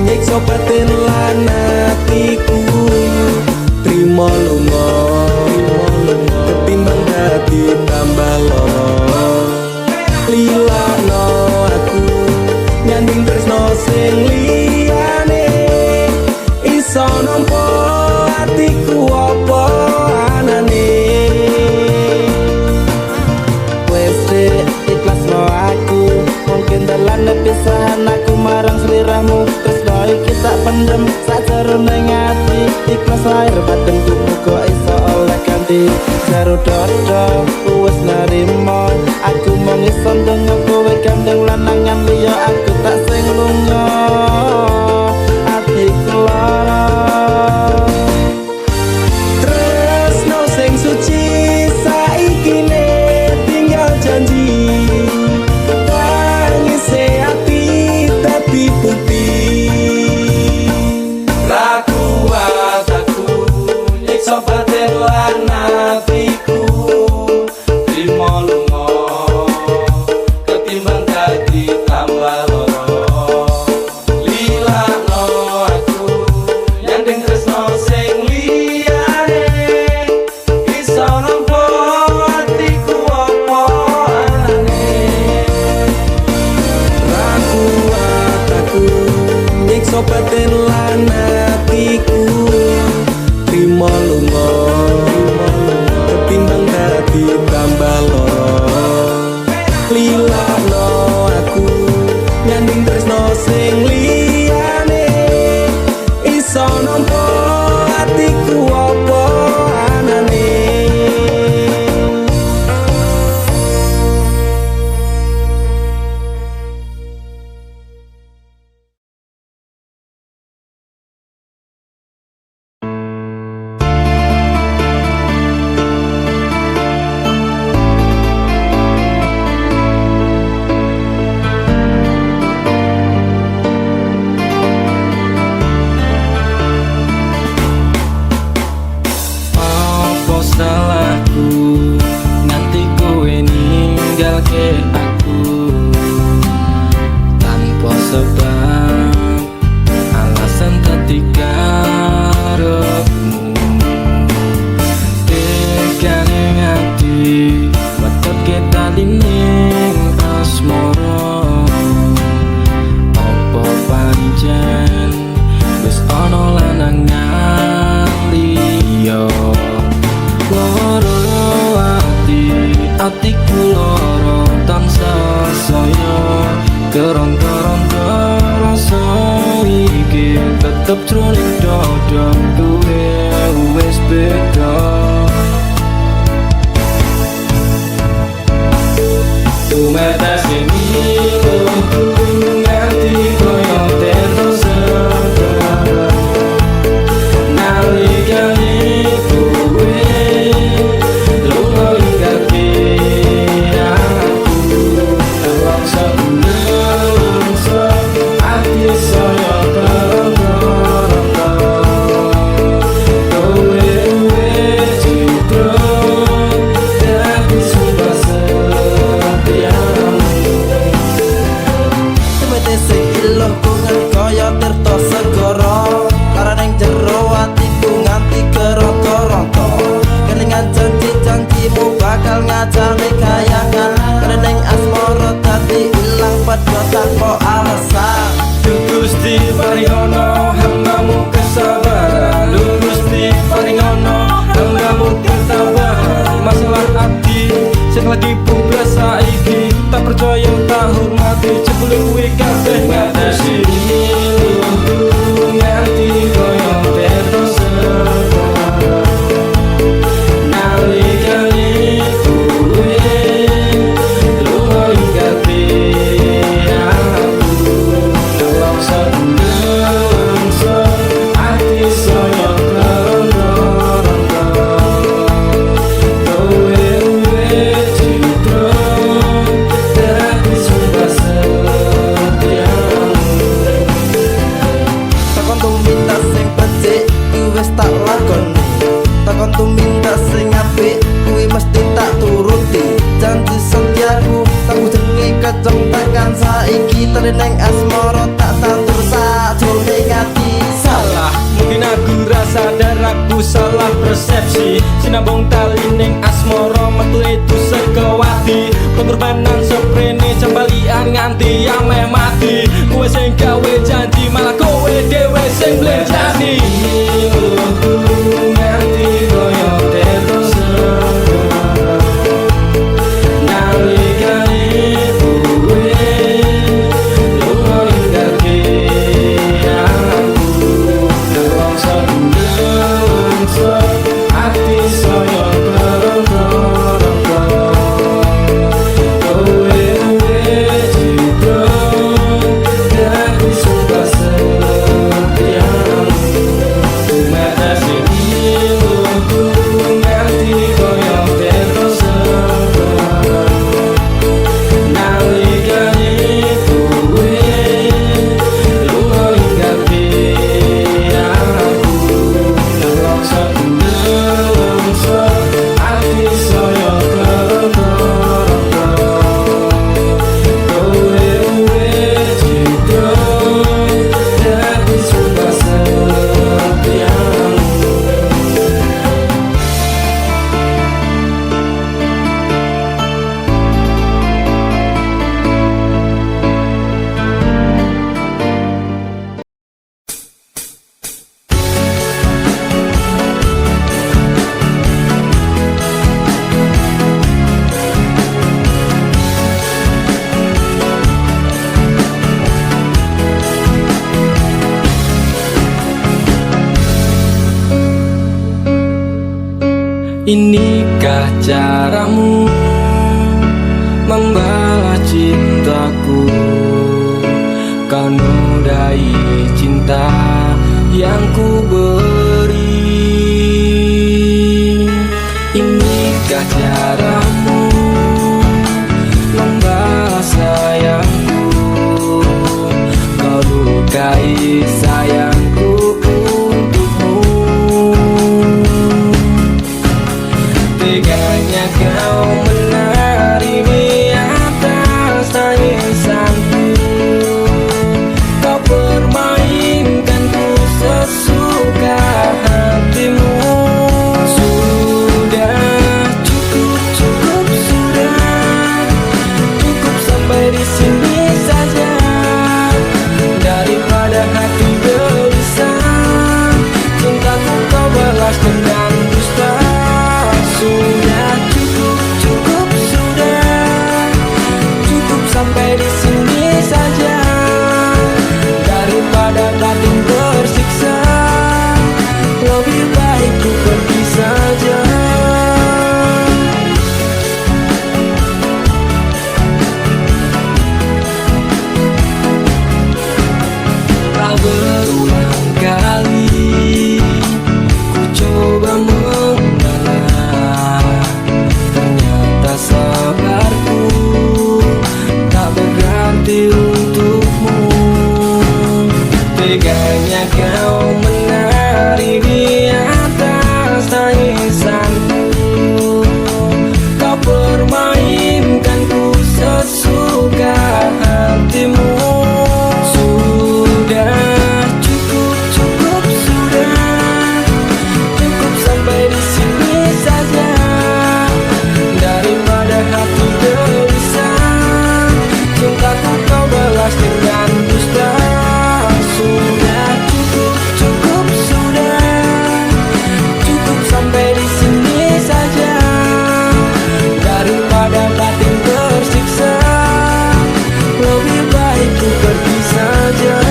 nyiksa batin lan atiku trimo lunga ketimbang dadi tambah loro lilano aku nyanding tresno sing liyane iso nampa atiku apa anane wes ikhlas no aku mungkin dalan pisahan aku marang seliramu tresno iki tak pendem sajroning ati ikhlas air batinku muga iso oleh ganti karo dodo wis narimo aku mung iso ndonga kowe gandeng lanangan liya aku tak sing lunga atiku lara tresno sing suci saiki ne tinggal janji tangis ati dadi bukti ra kuat aku nyiksa batin lan atiku trimo lunga ketimbang dadi tambah loro lilano aku nyanding tresno sing liyane iso nampa atiku apa anane ra kuat aku nyiksa batin lan atiku trimo lunga ketimbang dadi tambah loro lilano aku nyanding tresno sing liyane iso nampa atiku apa anane atiku loro tansah saya keronta-ronta rasa iki tetep jroning dadaku wis beda Tumetes ini nganti koyo terus nalikane kowe lunga ingkati aku langsa ati saya terang-terang kowe wis citra dadi sumpah setiamu Tumetes iloh kungan kaya tirta segara Kareneng jero atiku nganti keronto-ronto Kelingan janji-janjimu bakal ngajane kayangan Kareneng asmara dadi ilang padha tanpa alasan Gusti paringono hambamu kesabaran Gusti paringono hambamu kesabaran Masalah ati sing lagi bublas saiki tak percaya tak hormati jebule kuwi kabeh ngatesi nganti koyo terus nalikane kowe lunga ingkati aku langsa ati saya keronta-ronta kowe wis citra dadi sumpah setiamu Takon tuminta sing becik kuwi wis tak lakoni Takon tuminta sing apik kuwi mesti tak turuti Janji setiaku tak jenenge kecem tekan saiki Tereneng asmara tak tandur sajroning ati salah Mungkin aku rasa sadar aku salah persepsi Sinambung tali ning asmara metu itu sekewati Pengorbanan seprene jembalian nganti ameh mati Kowe sing gawe janji malah kowe dhewe sing blenjani nganti koyo terus nalikane kowe lunga ingkati aku langsa ati saya keronta-ronta kowe wis citra dadi sumpah setiamu Tumetes ilmuku nganti koyo terus nalikane kowe lunga ingkati aku langsa ati saya keronta-ronta kowe wis citra dadi sumpah setiamu Inikah caramu membalas cintaku Kau nodai cinta yang ku beri Inikah caramu membalas sayangku Kau lukai sayangku untukmu Teganya kau menarimi atas tangisanku Kau permainkanku sesuka baik ku pergi saja. Tak berulang kali ku coba mengalah, ternyata sabarku tak berarti untukmu. Teganya kau menari di atas tangisanku, kau permainkanku sesuka hatimu. Sudah cukup, cukup sudah, cukup sampai di sini saja. Daripada hati gelisah, cintaku kau balas dengan dusta. Sudah cukup, cukup sudah, cukup sampai di sini saja. Daripada batin tersiksa, lebih baik ku pergi saja.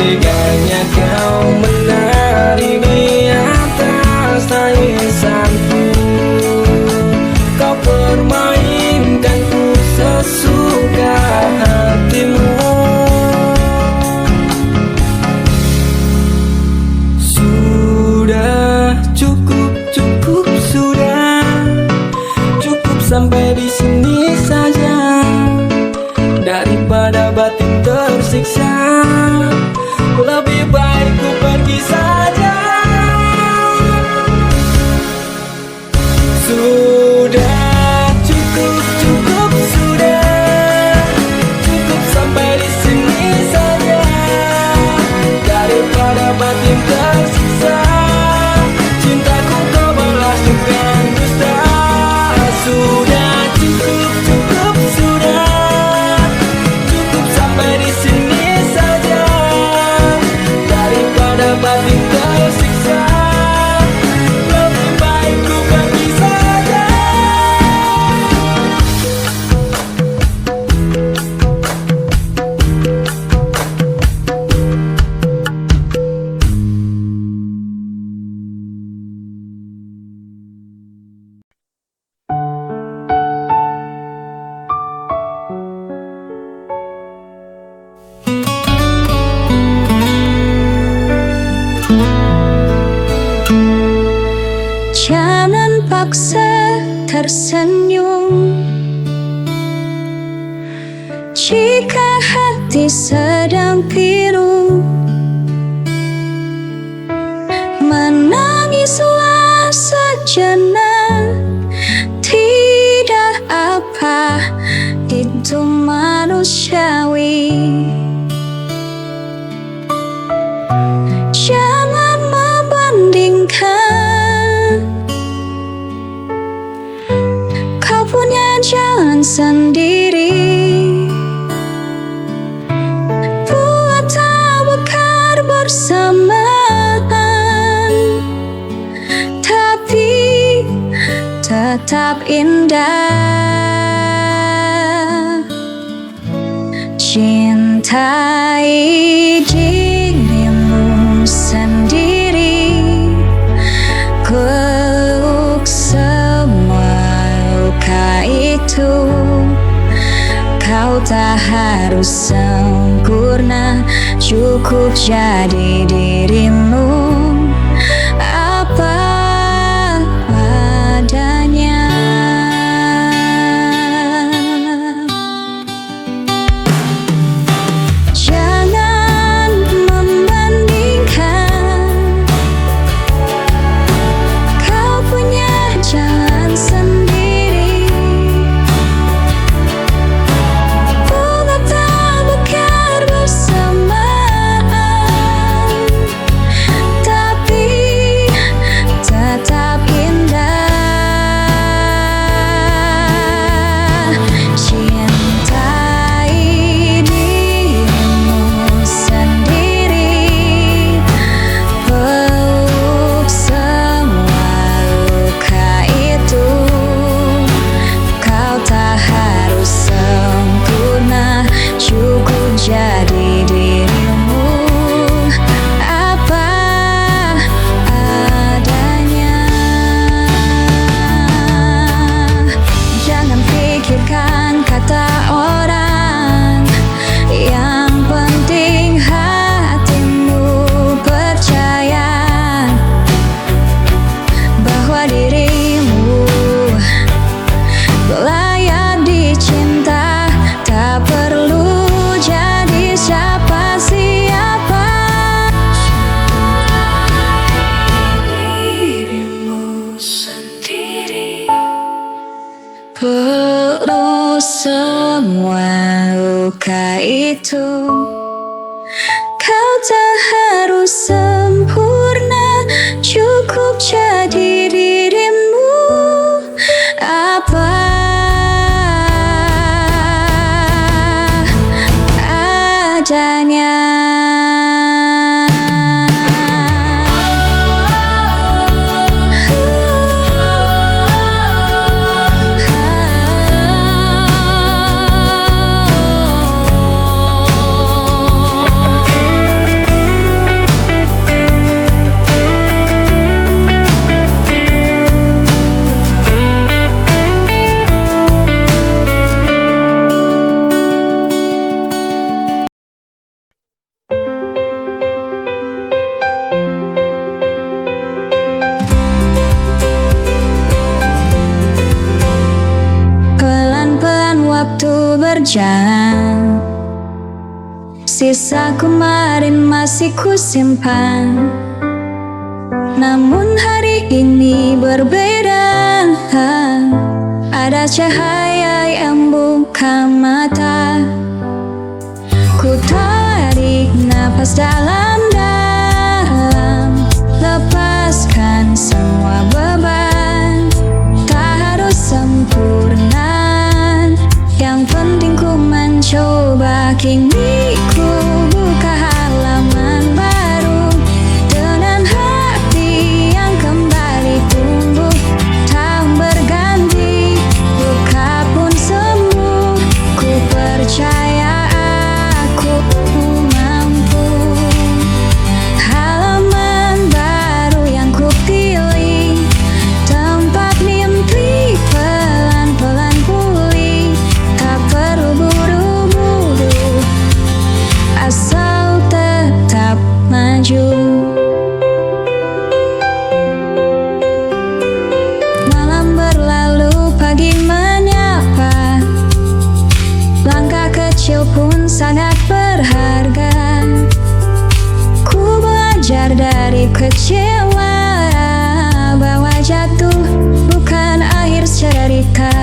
Teganya kau menari di atas tangisanku, kau permainkanku sesuka hatimu. Sudah cukup, cukup sudah, cukup sampai di sini saja. Daripada batin tersiksa, lebih baik ku pergi saja. Sudah cukup, cukup sudah, cukup sampai di sini saja. Daripada batin tersiksa, cintaku kau balas dengan dusta. Sudah cukup, cukup sudah, cukup sampai di sini saja. Daripada batin tersiksa, lebih baik ku pergi saja. Jangan paksa tersenyum jika hati sedang pilu. Menangislah sejenak, tidak apa, itu manusiawi. Jangan membandingkan, kau punya jalan sendiri. Buat tabakar bersamaan, tapi tetap indah. Cintai dirimu sendiri, peluk semua luka itu. Kau tak harus sempurna, cukup jadi dirimu apa adanya. Jangan membandingkan, kau punya jalan sendiri. Bunga tak mekar bersamaan, semua luka itu. Kau tak harus sempurna, cukup jadi dirimu apa adanya. Pelan-pelan waktu berjalan, sisa kemarin masih ku simpan. Namun hari ini berbeda, ada cahaya yang buka mata. Ku tarik napas dalam-dalam, lepaskan semua beban. Tak harus sempurna, yang penting ku mencoba. Kini ku buka halaman baru dengan hati yang kembali tumbuh. Tahun berganti, luka pun sembuh. Ku percaya aku mampu. Halaman baru yang ku pilih, tempat mimpi pelan-pelan pulih. Tak perlu buru-buru, asal tetap maju. Malam berlalu, pagi menyapa. Langkah kecil pun sangat berharga. Ku belajar dari kecewa bahwa jatuh bukan akhir cerita.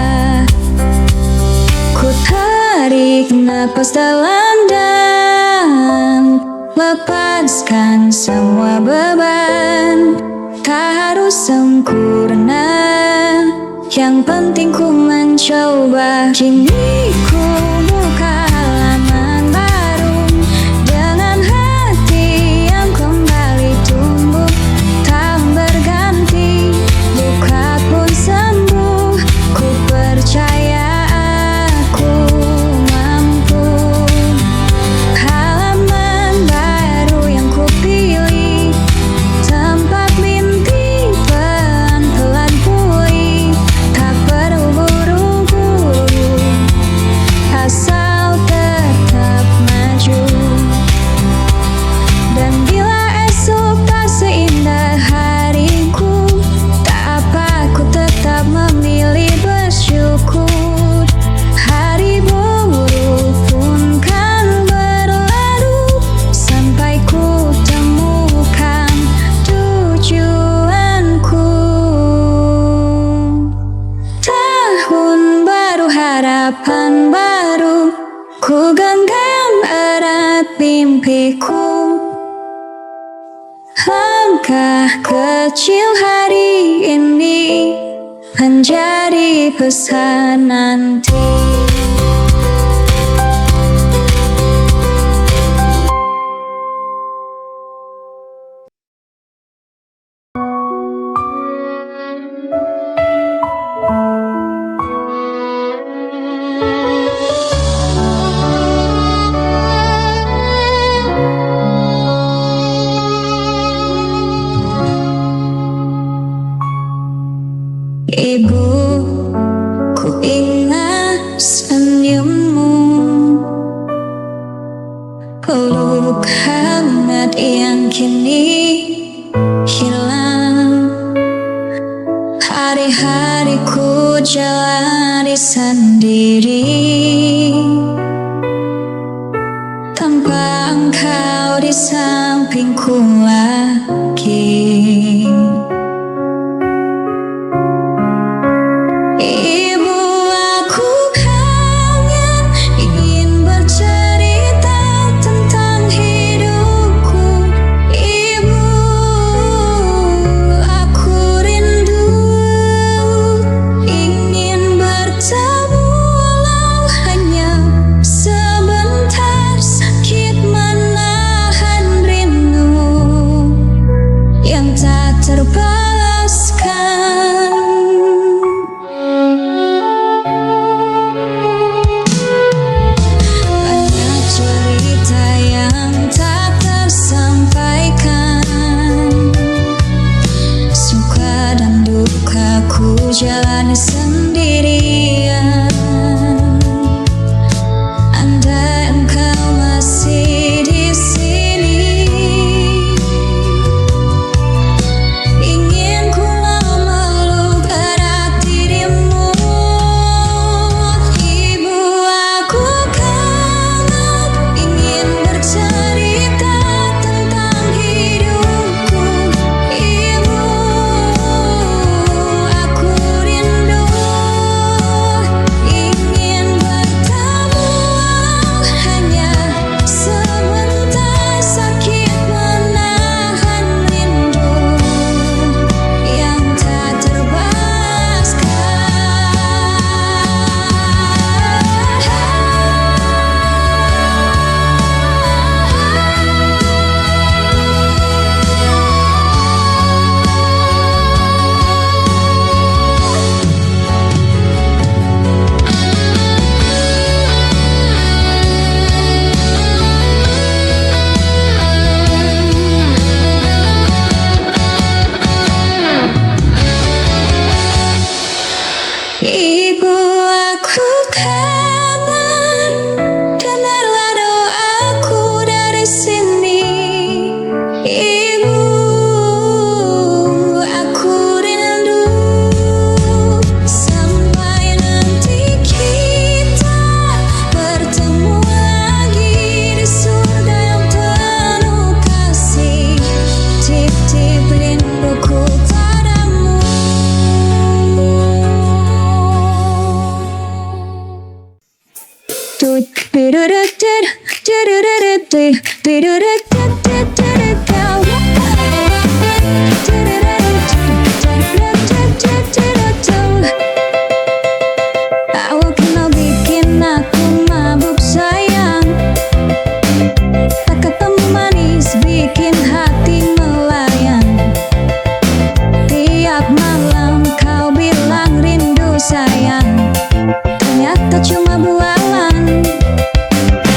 Ku tarik napas dalam-dalam, lepaskan semua beban. Tak harus sempurna, yang penting ku mencoba. Kini ku buka halaman baru dengan hati yang kembali tumbuh. Tahun berganti, luka pun sembuh. Ku percaya aku mampu. Halaman baru yang ku pilih, tempat mimpi pelan-pelan pulih. Tak perlu buru-buru, asal tetap maju. Dan bila esok tak seindah hariku, tak apa, ku tetap memilih bersyukur. Hari buruk pun kan berlalu, sampai ku temukan tujuanku. Tahun baru, harapan baru, ku genggam erat mimpiku. Langkah kecil hari ini menjadi pesan nanti. Ibu, ku ingat senyummu, peluk hangat yang kini hilang. Hari-hariku jalani sendiri, tanpa engkau di sampingku lagi. Ibu, aku kan hanya sendirian. Andai engkau masih di sini, ingin ku memeluk erat dirimu. Ibu, aku kangen, ingin bercerita tentang hidupku. Ibu, aku rindu, ingin bertemu, hanya sebentar. Sakit menahan rindu yang tak Ibu, aku kangen, dengarlah doaku dari sini. Ibu, aku rindu, sampai nanti kita bertemu lagi di surga yang penuh kasih. Titip rinduku padamu. Awak mau bikin aku mabuk sayang, tak ketemu manis bikin hati melayang. Tiap malam kau bilang rindu sayang, ternyata cuma bualan.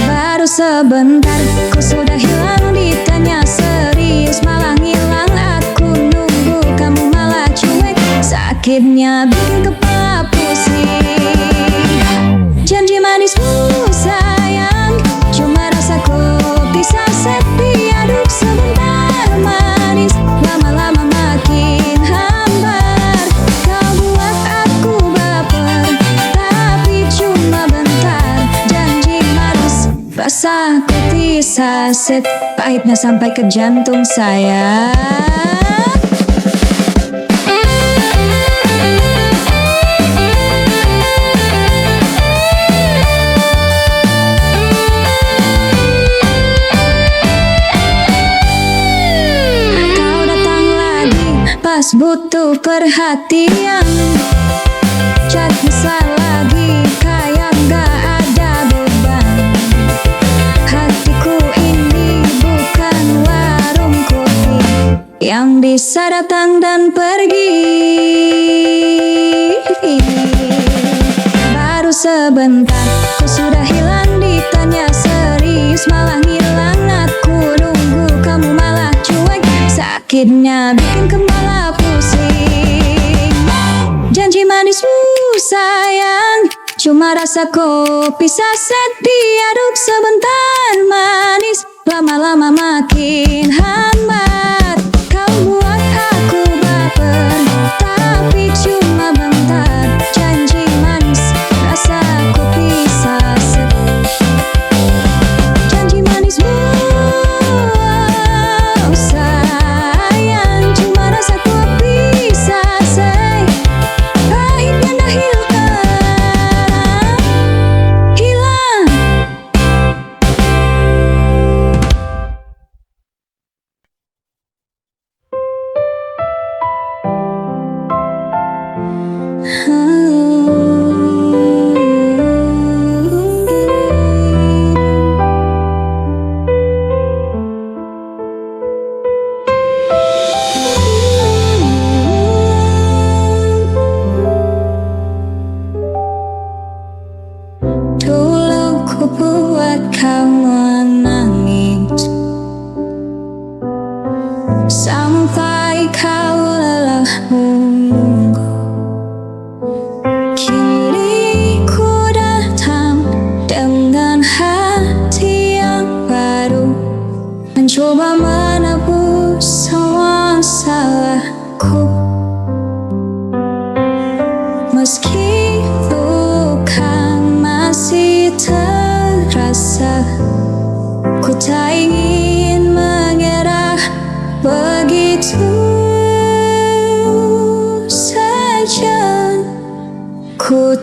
Baru sebentar ku sudah hilang, ditanya serius malah ngilang. Aku nunggu kamu malah cuek, sakitnya bikin kepala pusing. Janji manismu sayang, cuma rasa kopi saset diaduk sebentar manis, lama-lama makin hambar. Kau buat aku baper, tapi cuma bentar. Janji manis, rasa kopi saset, pahitnya sampai ke jantung saya. Kau datang lagi pas butuh perhatian, chat mesra lagi kayak gak ada beban. Hatiku ini bukan warung kopi yang bisa datang dan pergi. Baru sebentar ku sudah hilang, ditanya serius malah ngilang. Aku nunggu kamu malah cuek, sakitnya bikin kepala pusing. Janji manismu sayang, cuma rasa kopi saset diaduk sebentar manis, lama-lama makin hambar. Kau buat aku baper, tapi cuma bentar. Janji manis, rasa kopi saset. Janji manismu sayang, cuma rasa kopi saset, pahitnya dah hilang.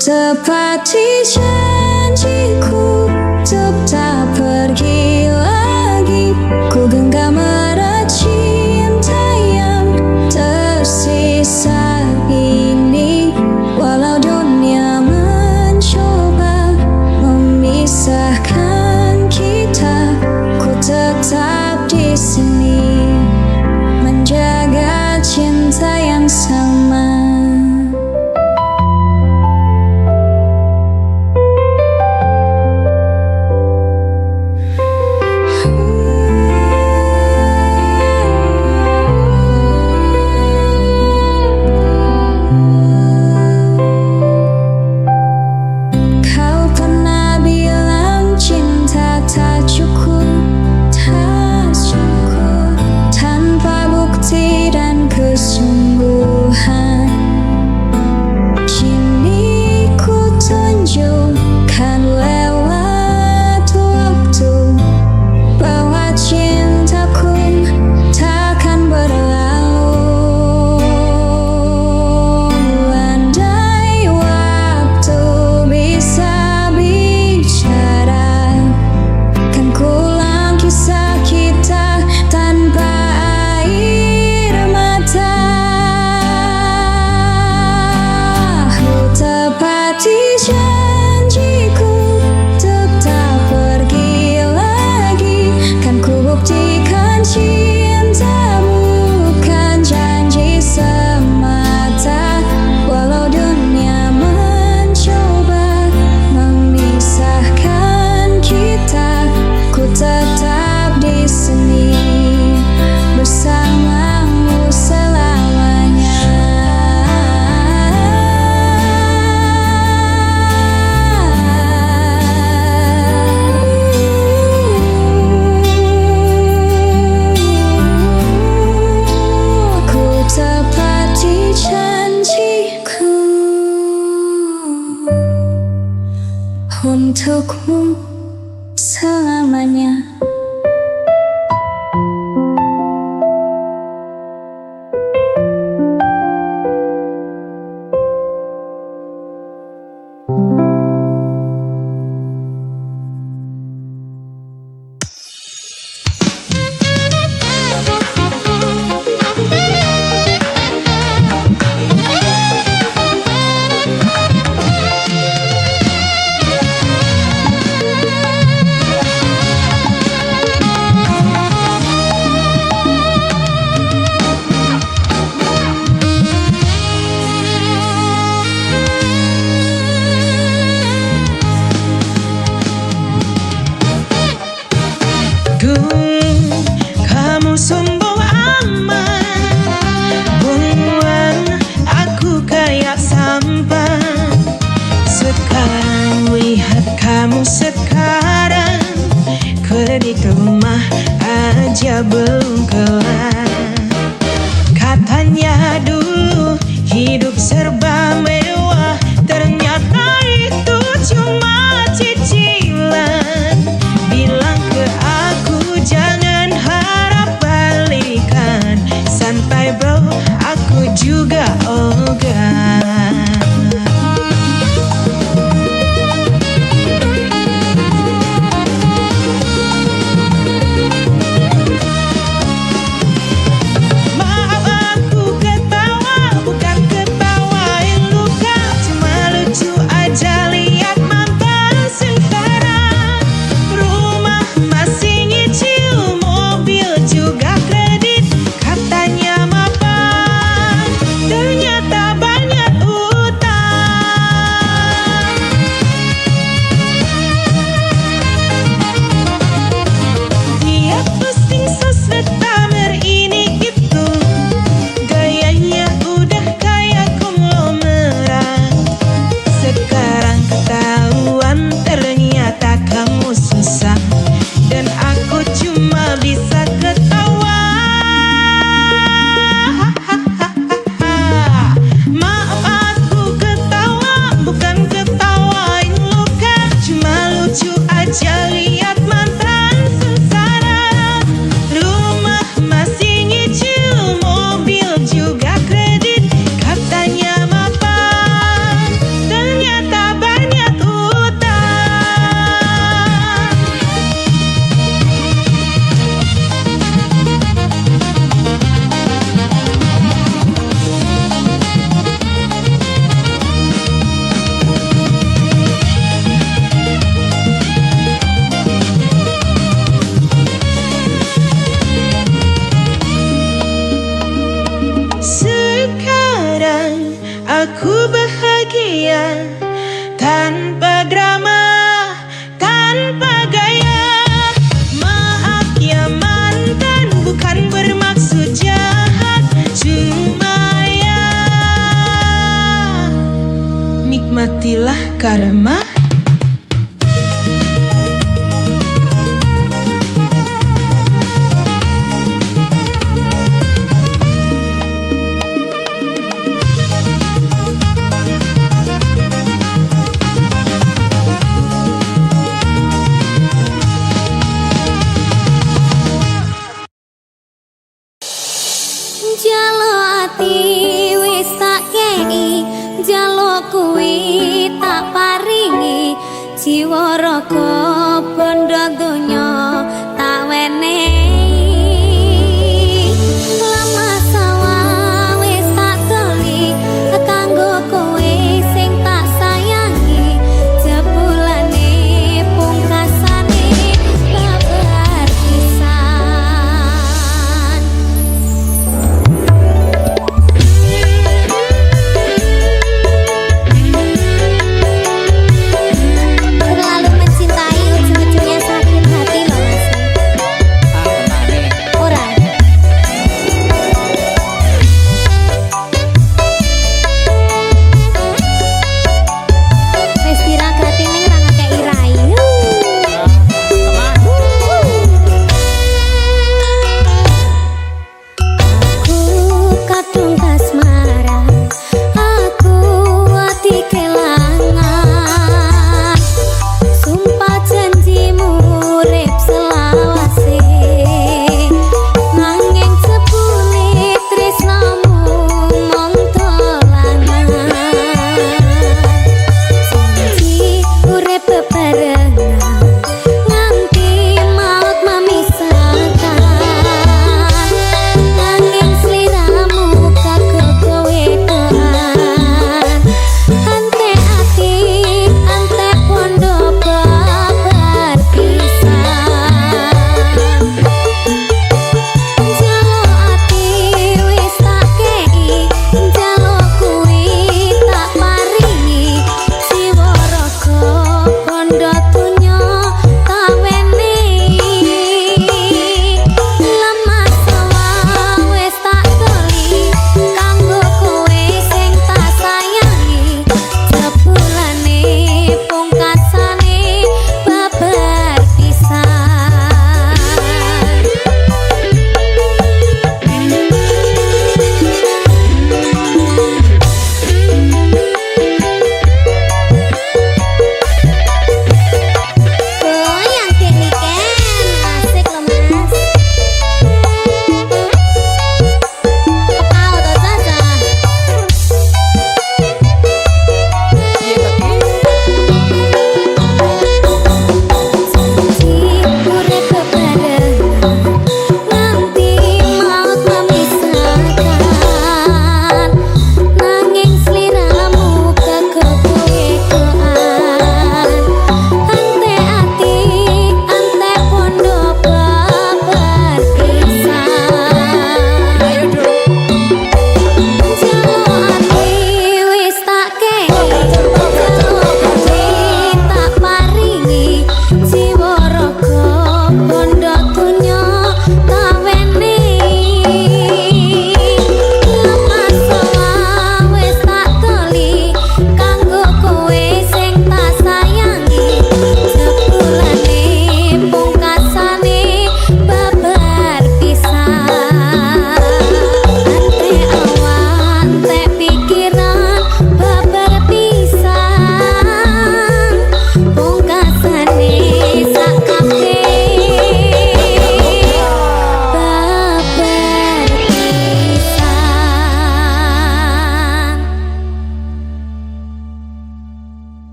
tepati janjiku untuk tak pergi lagi. Ku genggam erat cinta yang tersisa ini. Walau dunia mencoba memisahkan kita, ku tetap di sini menjaga cinta yang sama. Kau pernah bilang cinta tak cukup, tak cukup tanpa bukti dan kesungguhan. Kini ku tunjukkan lewat waktu bahwa cintaku takkan berlalu. Andai waktu bisa bicara, kan ku ulang kisah kita tanpa air mata. Ku tepati janjiku untuk tak pergi lagi, kan ku buktikan cinta bukan janji semata. Walau dunia mencoba memisahkan kita, ku tetap di sini bersamamu selamanya. Ku tepati janjiku untukmu selamanya. Kamu sombong amat, buang aku kayak sampah. Sekarang lihat kamu sekarang, kredit rumah aja belum kelar. Katanya dulu hidup serba mewah, ternyata itu cuma cicilan. Bilang ke aku jangan harap balikan, santai bro, aku juga ogah. Maaf aku ketawa, bukan ketawain luka, cuma lucu aja lihat mantan sekarang. Rumah masih nyicil, mobil juga kredit, katanya mapan, ternyata banyak aku bahagia tanpa drama, tanpa gaya. Maaf ya mantan, bukan bermaksud jahat, cuma ya nikmatilah karma. Jalo ati wis tak kei, jalo kuwi tak paringi, jiwa raga